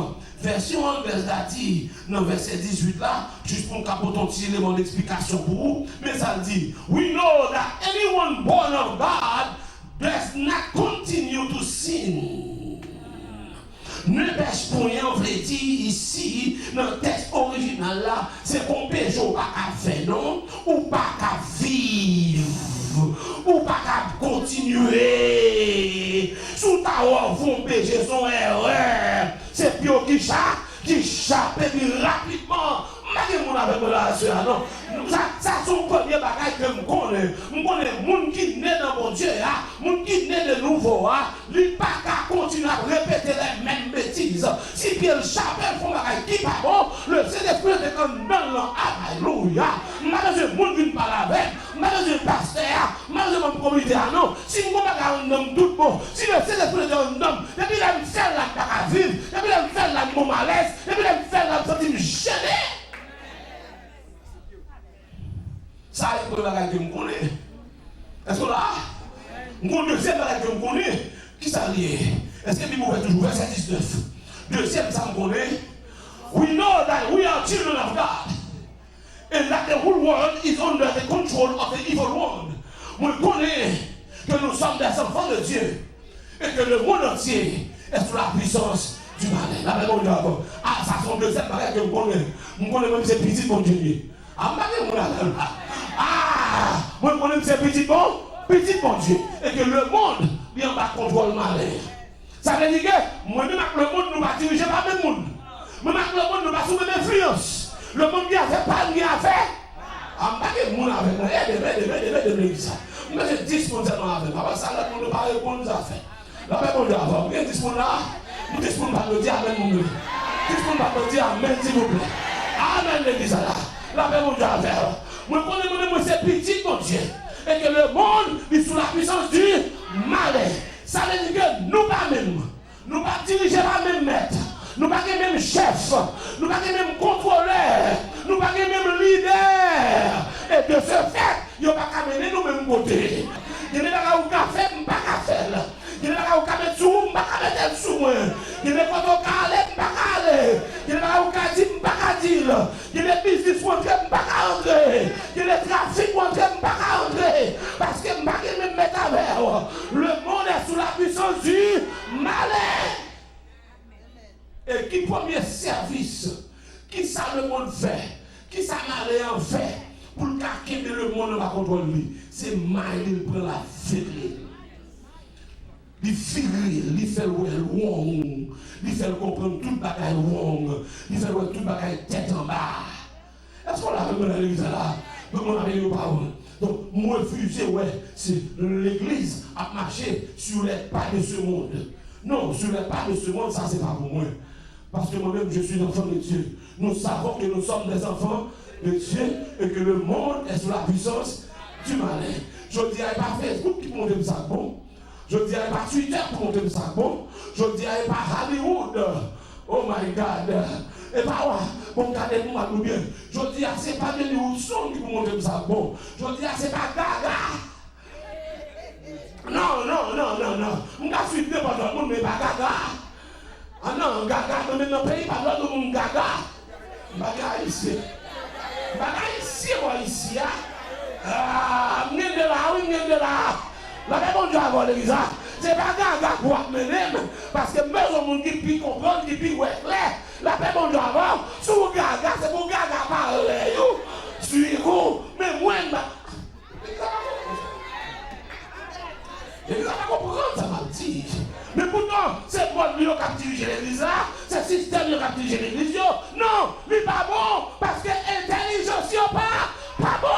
B: Version anglaise a dit, dans verset 18 là, juste pour capoter un petit élément d'explication pour vous, mais ça dit, we know that anyone born of God does not continue to sin. Ne pêche point, on veut dire ici, dans le texte original là, c'est qu'on pêche ou pas qu'à faire, non? Ou pas qu'à vivre, ou pas qu'à continuer. Sous ta voix, vous pêchez son erreur. C'est Pio qui chape, et puis rapidement. Je ne sais pas si non. Ça, son premier bagage que je connais. Je connais les gens qui naissent dans mon Dieu, les gens qui naissent de nouveau. Ils ne peuvent pas continuer à répéter les mêmes bêtises. Si Pierre Chapelle font bagage qui pas bon, le Saint-Esprit est dans alléluia. Je ne sais pas qui parle avec. Je ne sais pas pasteur. Je ne sais pas communauté. Non. Si je ne sais pas un homme tout bon, si le Saint-Esprit est un homme, depuis là, je fais la bac à vivre, depuis là, je fais la mon malaise, depuis là, je fais la sentir gêné. Ça, c'est le bagage que je connais. Est-ce qu'on a? Mon deuxième bagage que je connais, qui ça lié? Est-ce que Bible toujours verset 19? Deuxième, ça me connaît. We know that we are children of God. And that the whole world is under the control of the evil one. Moi, je connais que nous sommes des enfants de Dieu. Et que le monde entier est sous la puissance du mal. La même chose. Ah, ça, c'est le deuxième bagage que je connais. Je connais même ces petits bons Dieu. Ah, moi je connais ces petits bons Dieu. Et que le monde vient pas contrôler le malheur. Ça veut dire que moi-même avec le monde, nous ne pas diriger par le même monde. Moi-même avec le monde, nous ne pas sous même influence. Le monde qui a fait pas, qui a fait. En bas de monde avec moi, aidez-moi l'église. Moi, j'ai 10 personnes avec moi. Ça, là, nous ne pas répondre aux affaires. La paix mon Dieu avant. Vous avez 10 personnes là. Vous 10 personnes pas me dire amen, mon Dieu. 10 personnes pas me dire amen, s'il vous plaît. Amen, l'église là. La paix mon Dieu avant. Moi, moi, c'est petit, mon Dieu. Et que le monde est sous la puissance du malin. Ça veut dire que nous pas même. Nous pas diriger par même maître. Nous pas même chef. Nous pas même contrôleur. Nous pas même leader. Et de ce fait, il n'y a pas qu'à mener nous même côté. Il y a pas qu'à faire, pas qu'à faire. Il y a pas qu'à mettre sous, pas qu'à mettre sous moi. Il y a pas qu'à aller, pas qu'à aller. Il y a pas qu'à dire, pas qu'à dire. Il y a des business montrés, pas qu'à entrer. Il y a des trafics montrés, pas qu'à entrer. Parce que je ne peux même mettre à verre. Le monde est sous la puissance du malin. Et qui premier service, qui ça le monde fait, qui ça malin fait, pour le calquer le monde va contrôler lui, c'est mal, il prend la vérité. Il fait le wrong, il fait comprendre tout le bagage wrong, il fait tout le bagage tête en bas. Est-ce qu'on l'a vu dans l'église là? Donc on a vu pas. Donc moi refusé, ouais, c'est l'église a marché sur les pas de ce monde. Non, sur les pas de ce monde, ça c'est pas pour moi. Parce que moi-même je suis enfant de Dieu. Nous savons que nous sommes des enfants de Dieu et que le monde est sous la puissance du malin. Je ne dirais pas Facebook qui monte ça bon. Je ne dirais pas Twitter pour monter ça bon. Je ne dirais pas Hollywood. Oh my God. Et pas bon, regardez-moi tout bien. Je dis, c'est pas des Wilson qui pour monter ça bon. Je dis, c'est pas Gaga. Non. Je ne suis pas dans le monde, mais pas Gaga. Ah non, Gaga, dans le pays, pas dans le monde Gaga. Gaga ici. Gaga ici, moi ici. Ah, de là. La même on doit avoir l'église. C'est pas Gaga pour mener, parce que même au monde qui peut comprendre, qui peut clair. La paix on doit avoir. Sur Gaga, c'est pour Gaga parler. Sur vous, mais moi, l'église va comprendre ça, m'a dit. Mais pourtant, c'est bon lui qui a dirigé l'église là, c'est le système qui a dirigé l'église. Non, lui pas bon, parce que l'intelligence pas bon.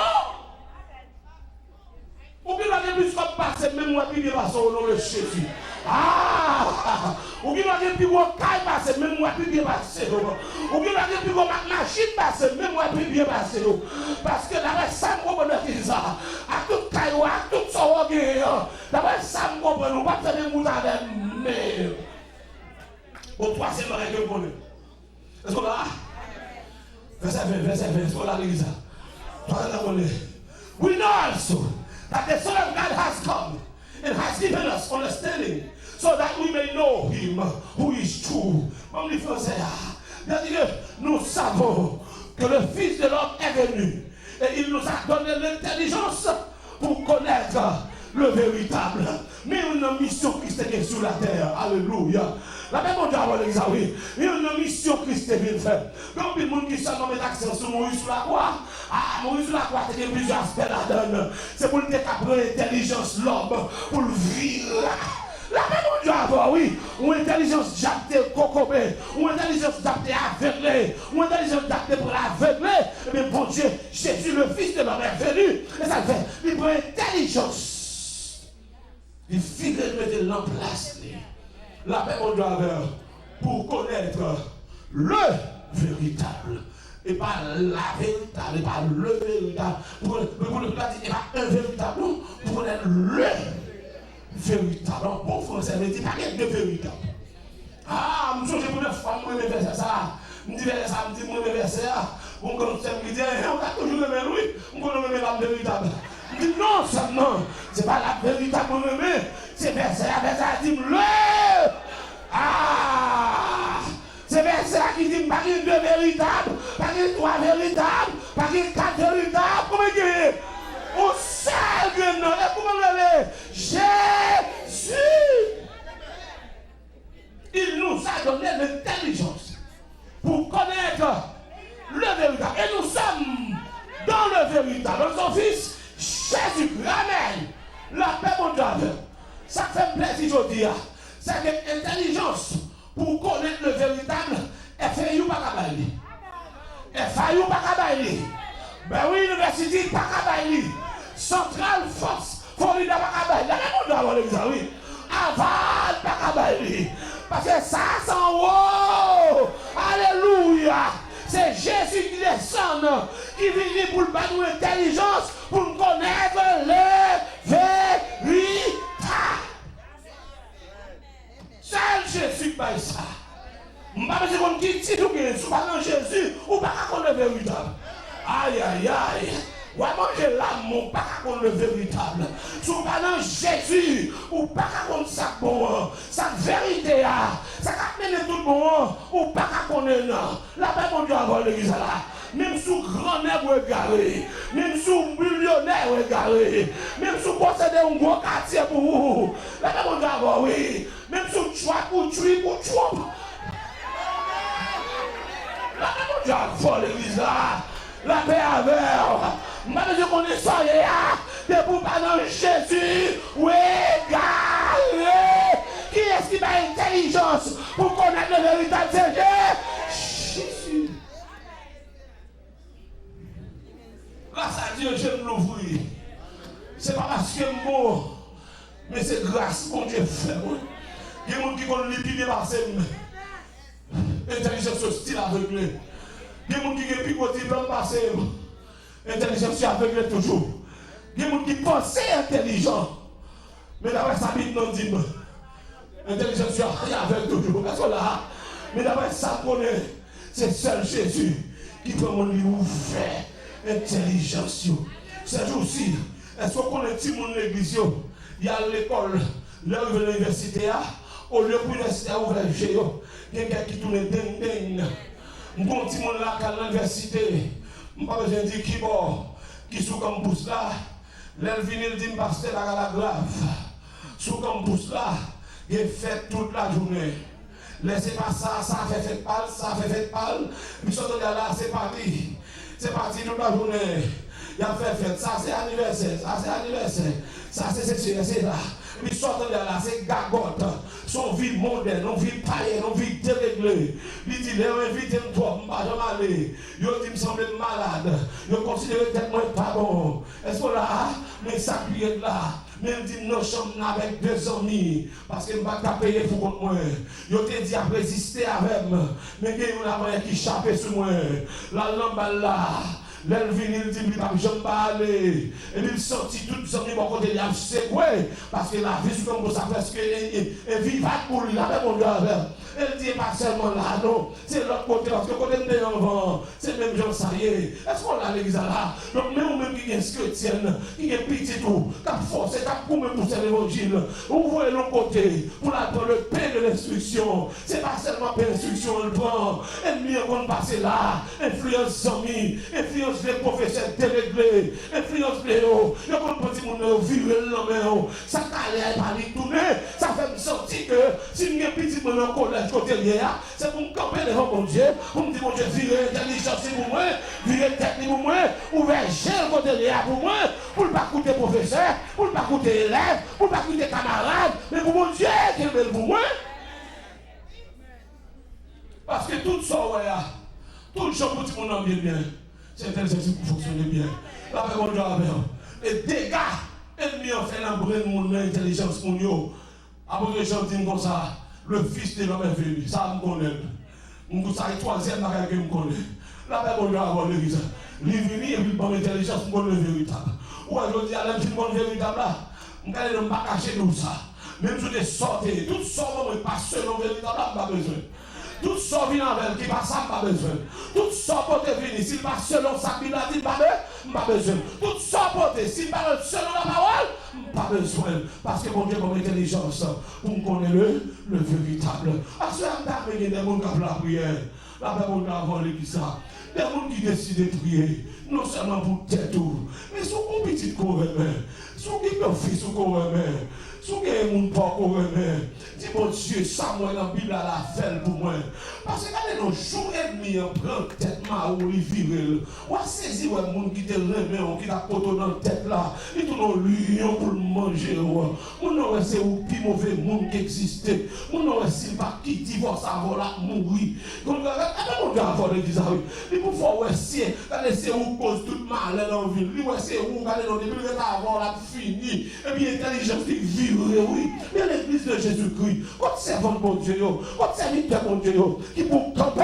B: Ou bien la plus comme passer, même moi qui passe au nom de Jésus. Ah! Ou bien la plus comme caille passer, même moi qui passer. Ou bien la plus comme machine passer, même moi qui passer. Parce que d'après ça, on comprend que ça. À tout caille, à tout ça, d'après ça, on comprend, on va faire des moutons avec mais. Au troisième règle que connaît. Est-ce qu'on a? Verset 20, est-ce qu'on a l'église? We know also that the Son of God has come and has given us understanding so that we may know him who is true. Comme les Français, nous savons que le Fils de l'homme est venu et il nous a donné l'intelligence pour connaître le véritable. Mais une mission Christ est sur la terre. Alléluia. La même on dit à l'église, oui. Il y a une mission Christ est venue faire. Donc, il y a des gens qui sont nommés l'accent sur Moïse sur la croix. Ah, Moïse sur la croix, il y a plusieurs aspects là-dedans. C'est pour le prendre l'intelligence, l'homme, pour le vivre. La même on dit avant, oui. Ou intelligence j'apte cocobé, ou intelligence d'apte aveuglé, ou intelligence d'apte pour l'aveugler. Mais bon Dieu, Jésus, le Fils de l'homme, est venu. Et ça fait, il prend intelligence. Il file de l'emplace. La paix on doit avoir pour connaître le véritable. Et pas la véritable, et pas le véritable. Pour ne pas dire, et pas un véritable, pour connaître le véritable. En bon français, mais dit pas qu'il y a de véritable. Ah, je me suis dit, pour une fois, je me verser ça. Je me dis, ça, je me dis, verser ça. On commence à me dire, on a toujours le même, oui, on connaît même la véritable. Je dis, non, ça, non, c'est pas la véritable, c'est verser ça, dit, le. Ah! C'est verset qui dit pas qu'il y a deux véritables, pas qu'il y a trois véritables, pas qu'il y a quatre véritables. Comment il est? Au seul que non. Et comment il est? Jésus! Il nous a donné l'intelligence pour connaître le véritable. Et nous sommes dans le véritable. Dans son Fils, Jésus-Christ. Amen. La paix mondiale. Ça fait plaisir, je dis. C'est que l'intelligence, pour connaître le véritable, elle fait ou pas cabaye. Elle fait ou pas cabaye. Ben oui, l'université, pas cabaye. Centrale force, Florida, pas cabaye. Là, on doit avoir l'examen, oui. Aval, pas cabaye. Parce que ça, c'est en haut. Alléluia. C'est Jésus qui descend, qui vient pour nous l'intelligence, pour nous connaître le véritable. Seul Jésus qui fait ça. Je ne sais pas si vous avez dit Jésus ou pas connaître le véritable. Aïe, aïe, aïe. Ou à manger l'amour, pas contre le véritable. Si vous parlez Jésus, ou pas contre ça bon, sa vérité, ça amène tout bon, ou pas contre la paix mon Dieu avant l'église là. Même sous grand nègre égaré, même sous millionnaire égaré, même sous posséder un gros quartier pour vous, la paix mon Dieu avant, oui. Même sous choix pour tuer, pour tuer. La paix mon Dieu avant l'église là. La paix avec. Maintenant, je connais ça, de pour parler Jésus, oui, égaré. Qui est-ce qui a intelligence pour connaître le véritable Seigneur? Jésus. Grâce à Dieu, je me l'ouvrir. Ce n'est pas parce que je bon, mais c'est grâce mon Dieu fait. Il y a des gens qui connaissent les pieds par intelligence hostile aveuglée. Il y a des gens qui ont picoté blanc passé. Intelligence aveuglée toujours. Il y a des gens qui pensent intelligent. Mais d'après ça, il non dit. Intelligence aveugle toujours. Parce que là, mais d'après ça, c'est seul Jésus qui peut mon livre ouvert. Intelligence. C'est aussi. Est-ce qu'on connaît tout le monde de l'église? Il y a l'école, l'heure de l'université. Au lieu pour l'université ouvrir le géo, il y a quelqu'un qui tourne ding ding. Je continue là à l'université. Je n'ai pas besoin de dire qui qui sous campus là. L'elvinil dit pasteur à la grave. Sous campus là, il fait toute la journée. Laissez pas ça, ça fait pâle, ça fait pâle. Puis sortez là, c'est parti. C'est parti toute la journée. Il a fait fête, ça c'est anniversaire, ça c'est anniversaire, ça c'est là. Puis sortez là, c'est gagote. Son vie moderne, son vie païenne, son vie déréglée. Il dit, les invités de toi, je ne vais pas aller. Il dit, me semble malade. Il considère peut-être moi pas bon. Est-ce que là, mais ça prière là. Mais il dit, nous sommes avec 2 amis. Parce que je ne vais pas payer pour contre moi. Il te dit, à résister avec moi. Mais il y a un moyen qui échappe sur moi. La lampe là. L'Elvin, il dit, je ne vais pas aller. Et puis il sortit tout les amis de côté, il a secoué. Parce que la vie, c'est comme ça, parce que est vivante pour lui, la même mon Dieu avec. Elle dit, pas seulement là, non. C'est l'autre côté, parce que côté de l'enfant, c'est même gens, ça y est. Est-ce qu'on a l'église là? Donc, même qui est chrétienne, qui est petit tout, qui a forcé, qui a couru pour faire l'évangile, vous voyez l'autre côté, pour le pain de l'instruction. C'est pas seulement pain d'instruction, elle prend. Elle met en passer là, influence amis, influence les professeurs déréglés, influence les hauts, il y a un petit monde viré l'homme, ça calait par les tourner, ça fait me sentir que si il y a un petit monde en collège côté là, c'est pour me camper devant mon Dieu, pour me dire mon Dieu, virer intelligence pour moi, virer technique pour moi, ouvrir gel côté là pour moi, pour ne pas coûter professeur, pour ne pas coûter élève, pour ne pas coûter camarade, mais pour mon Dieu, qu'il veut pour moi. Parce que tout ça, tout le chose pour tout le monde bien. C'est intelligence qui fonctionne bien. La paix mon Dieu avec. Et dégâts, ennemis ont fait l'embrouille de mon intelligence pour nous. Après que j'entends comme ça, le fils de l'homme est venu. Ça me connaît. Ça est troisième bagage que je connais. La paix mon Dieu avec l'église. Il vient et puis bon intelligence pour le véritable. Ou je dis à l'homme qui est véritable là. Je ne vais pas cacher tout ça. Même si je sortais, tout ça, je ne pas selon le véritable là, je n'ai pas besoin. Tout ça vient avec qui passe, pas besoin. Tout ça peut venir, s'il passe selon sa Bible, il pas besoin. Tout ça peut, s'il parle selon la parole, pas besoin. Parce que mon Dieu, comme intelligence, pour connaître le véritable. À ce moment-là, il y a des gens qui font la prière. La parole avant l'église. Des gens qui décident de prier, non seulement pour tête, mais sur un petit corps, sur un fils, sur un si vous avez un pas qu'on remet, si dis bon Dieu, ça moi dans la Bible à la fait pour moi. Parce que quand nos jours ennemis prend tête ma ou il vire. Ou saisi ouais monde qui te remet qui t'a poteau dans la tête là. Il tourne au lion pour le manger. Mon non c'est ou plus mauvais monde qui existait. Mon non c'est pas qui divorce avant là mourir. Donc attends mon gars avant de dire ça. Il faut voir ouais c'est où cause toute malheur dans la ville. Lui ouais c'est où quand on depuis avant là fini. Et puis intelligence qui vire oui. Mais l'église de Jésus-Christ, votre servant de mon Dieu, votre serviteur de mon Dieu, qui pour camper,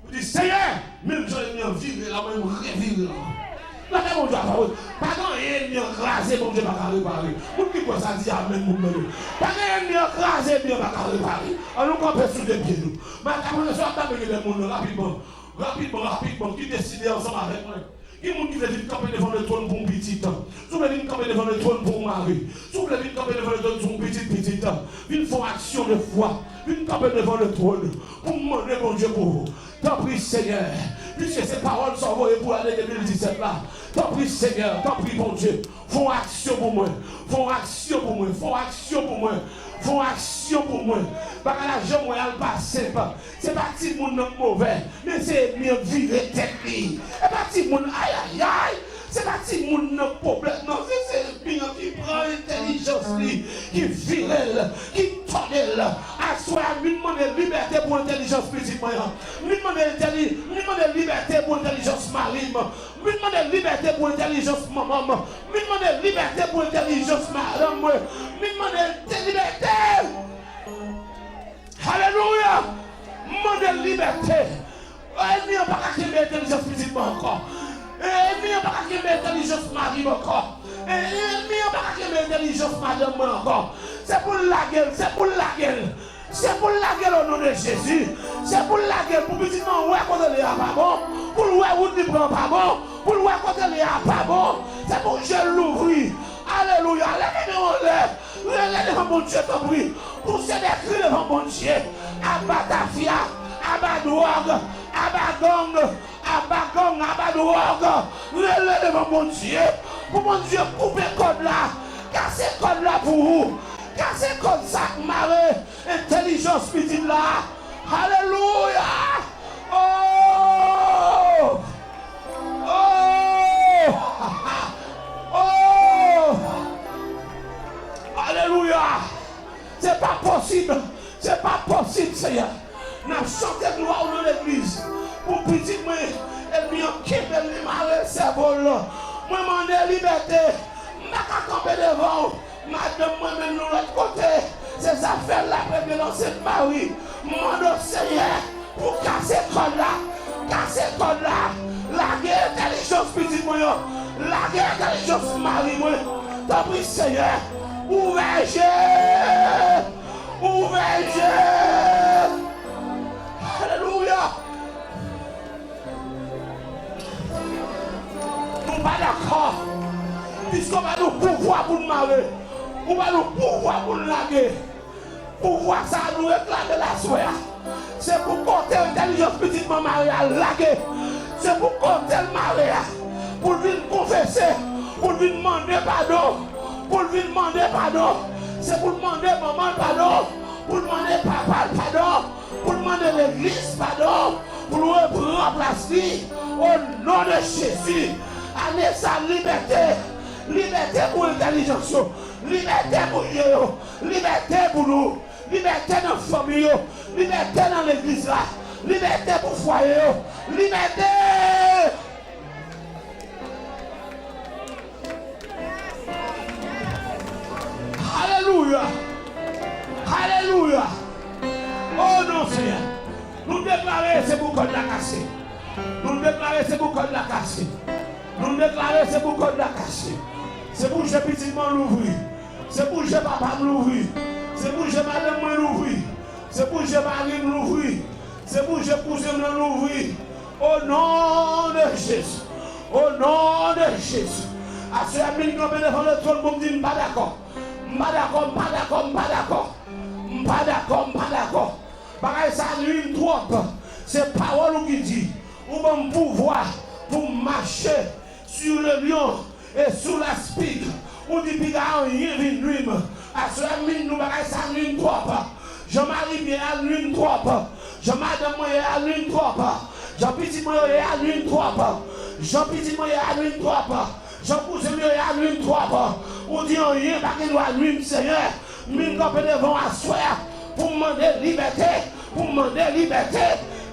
B: vous dites Seigneur, même j'en ai vivre là, même revivre là. Là, mon Dieu, pas quand il y a écrasé, mon Dieu, pas réparer. Vous qui pouvez ça dire Amen, mon Dieu. Pas quand il y a écrasé, bien, pas réparer. On nous campe sur des pieds, nous. Mais quand on soit tapé les gens rapidement, qui décide ensemble avec moi. Qui est qui veut dire camper devant le trône pour un petit temps? Si vous voulez camper devant le trône pour un mari, si vous voulez camper devant le trône pour un petit temps, une fois action de foi, une camper devant le trône pour demander mon Dieu pour vous. T'en prie Seigneur, puisque ces paroles sont envoyées pour l'année 2017 là. T'en prie Seigneur, t'en prie mon Dieu, font action pour moi, font action pour moi, font action pour moi. Font action pour moi. Parce que la jambe royale passe pas. C'est pas petit monde mauvais, mais c'est mieux vivre tête. Et pas petit monde aïe aïe aïe. C'est pas petit monde problème. Non, c'est bien qui prend l'intelligence, qui vire, qui tourne. À soi, lui demande liberté pour l'intelligence petite moyen. Lui demande liberté pour l'intelligence marine. Lui demande liberté pour l'intelligence maman. Lui demande liberté pour l'intelligence madame. Lui demande liberté. Alléluia. Demande liberté. Elle n'y a pas qu'à l'intelligence physique encore. Elle n'y a pas qu'à l'intelligence marine encore. Elle n'y a pas qu'à l'intelligence madame encore. C'est pour la gueule, c'est pour la gueule. C'est pour la gueule au nom de Jésus. C'est pour la gueule, pour petit moment, ouais, quand elle est pas bon. Pour le ouais, où tu prends pas bon. Pour le ouais, quand elle est pas bon. C'est pour que je l'ouvre. Alléluia. Lève-moi mon Dieu, t'en prie. Pour se décrire devant mon Dieu. Abatafia, abadouag, abagong, abadouag. Lève devant mon Dieu. Pour mon Dieu, couper le code là. Casser le code là pour vous. Casser comme ça, marée, intelligence petite là. Alléluia. Oh. Oh. Oh. Alléluia. C'est pas possible. C'est pas possible, Seigneur. Nous chantons gloire dans l'église. Pour petit moi, elle vient quitter le marée, cerveau là. Moi, mon liberté. Je ne vais pas camper devant. Madame, moi-même, nous, l'autre côté, ces affaires-là, pour lancer de Marie, mon Seigneur, pour casser le code là, la guerre intelligence, petit moyen, la guerre intelligence, Marie, moi, t'as pris, Seigneur, ouvrez Alléluia. Nous pas d'accord, puisqu'on va nous pouvoir pour nous marier. On va nous pouvoir pour nous laguer. Pouvoir ça nous réclamer la soie. C'est pour compter l'intelligence petite maman à laguer. C'est pour compter le mari. Pour venir confesser. Pour venir demander pardon. Pour venir demander pardon. C'est pour demander maman pardon. Pour demander papa pardon. Pour demander l'église pardon. Pour nous remplacer au nom de Jésus. Allez sa liberté. Liberté pour l'intelligence. Liberté pour eux, liberté pour nous, liberté dans la famille, liberté dans l'église là, liberté pour le foyer, liberté. Alléluia. Alléluia. Oh non, Seigneur. Nous déclarons c'est pour qu'on l'a cassé. Nous déclarons c'est pour qu'on l'a cassé. Nous déclarons c'est pour qu'on l'a cassé. C'est pour que je petit l'ouvrir. C'est pour que je papa l'ouvrir. C'est pour que je madame l'ouvrir. C'est pour que je mari l'ouvrir. C'est pour que je cousin l'ouvrir. Au nom de Jésus. Au nom de Jésus. À ce ami qui devant le trône pour me dire pas d'accord. Pas d'accord, pas d'accord, pas d'accord. Pas d'accord, pas d'accord. Pareil, ça nuit trop. C'est parole qui dit. Ou bon pouvoir pour marcher sur le lion et sous la spigue. On dit que rien vient nuit. À ce ami, nous bagaille ça nuit est à l'une trop. Jean-Madame moi est à l'une trop. Jean-Petit moi est à l'une trop. Jean-Petit moi est à l'une trop. Jean-Cousin moi est à l'une trop. On dit rien parce qu'il doit l'une, Seigneur. Mine camper devant à soir pour demander liberté. Pour demander liberté.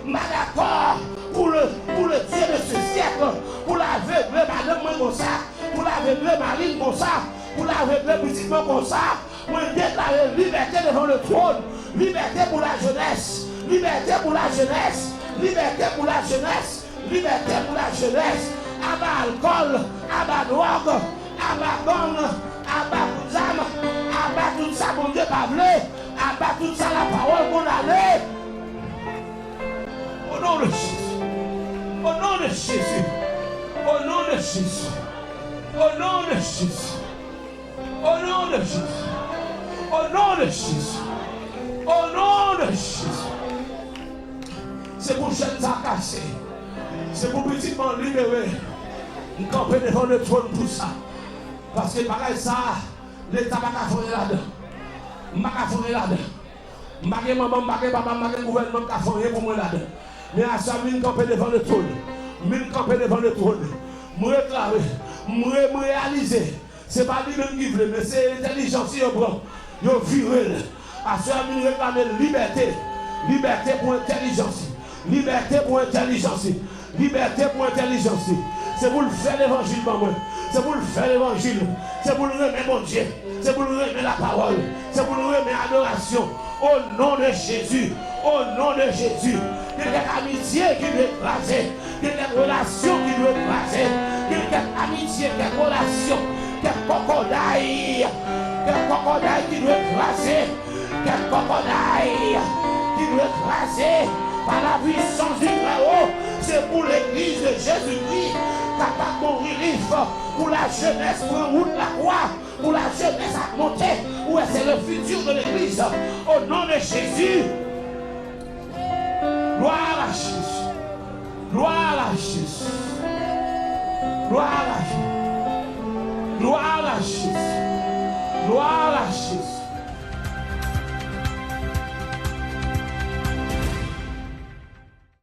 B: Ma d'accord pour le Dieu de ce siècle. Pour l'aveugler madame moi comme ça. Pour l'aveugler Marine comme ça. Pour l'aveugler petit comme ça. Moi déclarer liberté devant le trône. Liberté pour la jeunesse. Liberté pour la jeunesse. Liberté pour la jeunesse. Liberté pour la jeunesse. Abat alcool, abat drogue, abat gang, abat âme, abat tout ça, mon Dieu, pas vrai. Abat tout ça, la parole qu'on a. Au nom de Jésus. Au nom de Jésus. Au nom de Jésus. Au nom de Jésus. Au nom de Jésus. Au nom de Jésus. Au nom de Jésus. C'est pour chaîne à casser. C'est pour petitement libérer. Nous camper devant le trône pour ça. Parce que pareil ça, l'État va faire là-dedans. Je ne vais pas faire là-dedans. Je ne vais pas maman, je ne vais pas papa, je ne vais pas gouvernement qui a fait pour moi là-dedans. Mais à ça, je vais camper devant le trône. Je vais camper devant le trône. Je réclamer, je réaliser. Ce n'est pas lui-même qui veut, mais c'est l'intelligence qui prend. Il viré. À ça, je vais réclamer liberté. Liberté pour intelligence. Liberté pour intelligence. Liberté pour intelligence. C'est pour le faire l'évangile, maman. C'est pour le faire l'évangile. C'est pour le remettre mon Dieu. C'est pour le remettre la parole. C'est pour le remettre l'adoration. Au nom de Jésus. Au nom de Jésus. Quelques amitié qui doit écraser. Quelques relations qui doivent écraser. Quelques amitiés, quelques relations. Quelques cocodailles. Quelques cocodailles qui doivent écraser. Quelques cocodailles qui doivent écraser. Par la puissance du Très-Haut, c'est pour l'église de Jésus-Christ, capable de mourir pour la jeunesse, pour route la croix, pour la jeunesse à monter, où c'est le futur de l'église. Au nom de Jésus, gloire à Jésus, gloire à Jésus, gloire à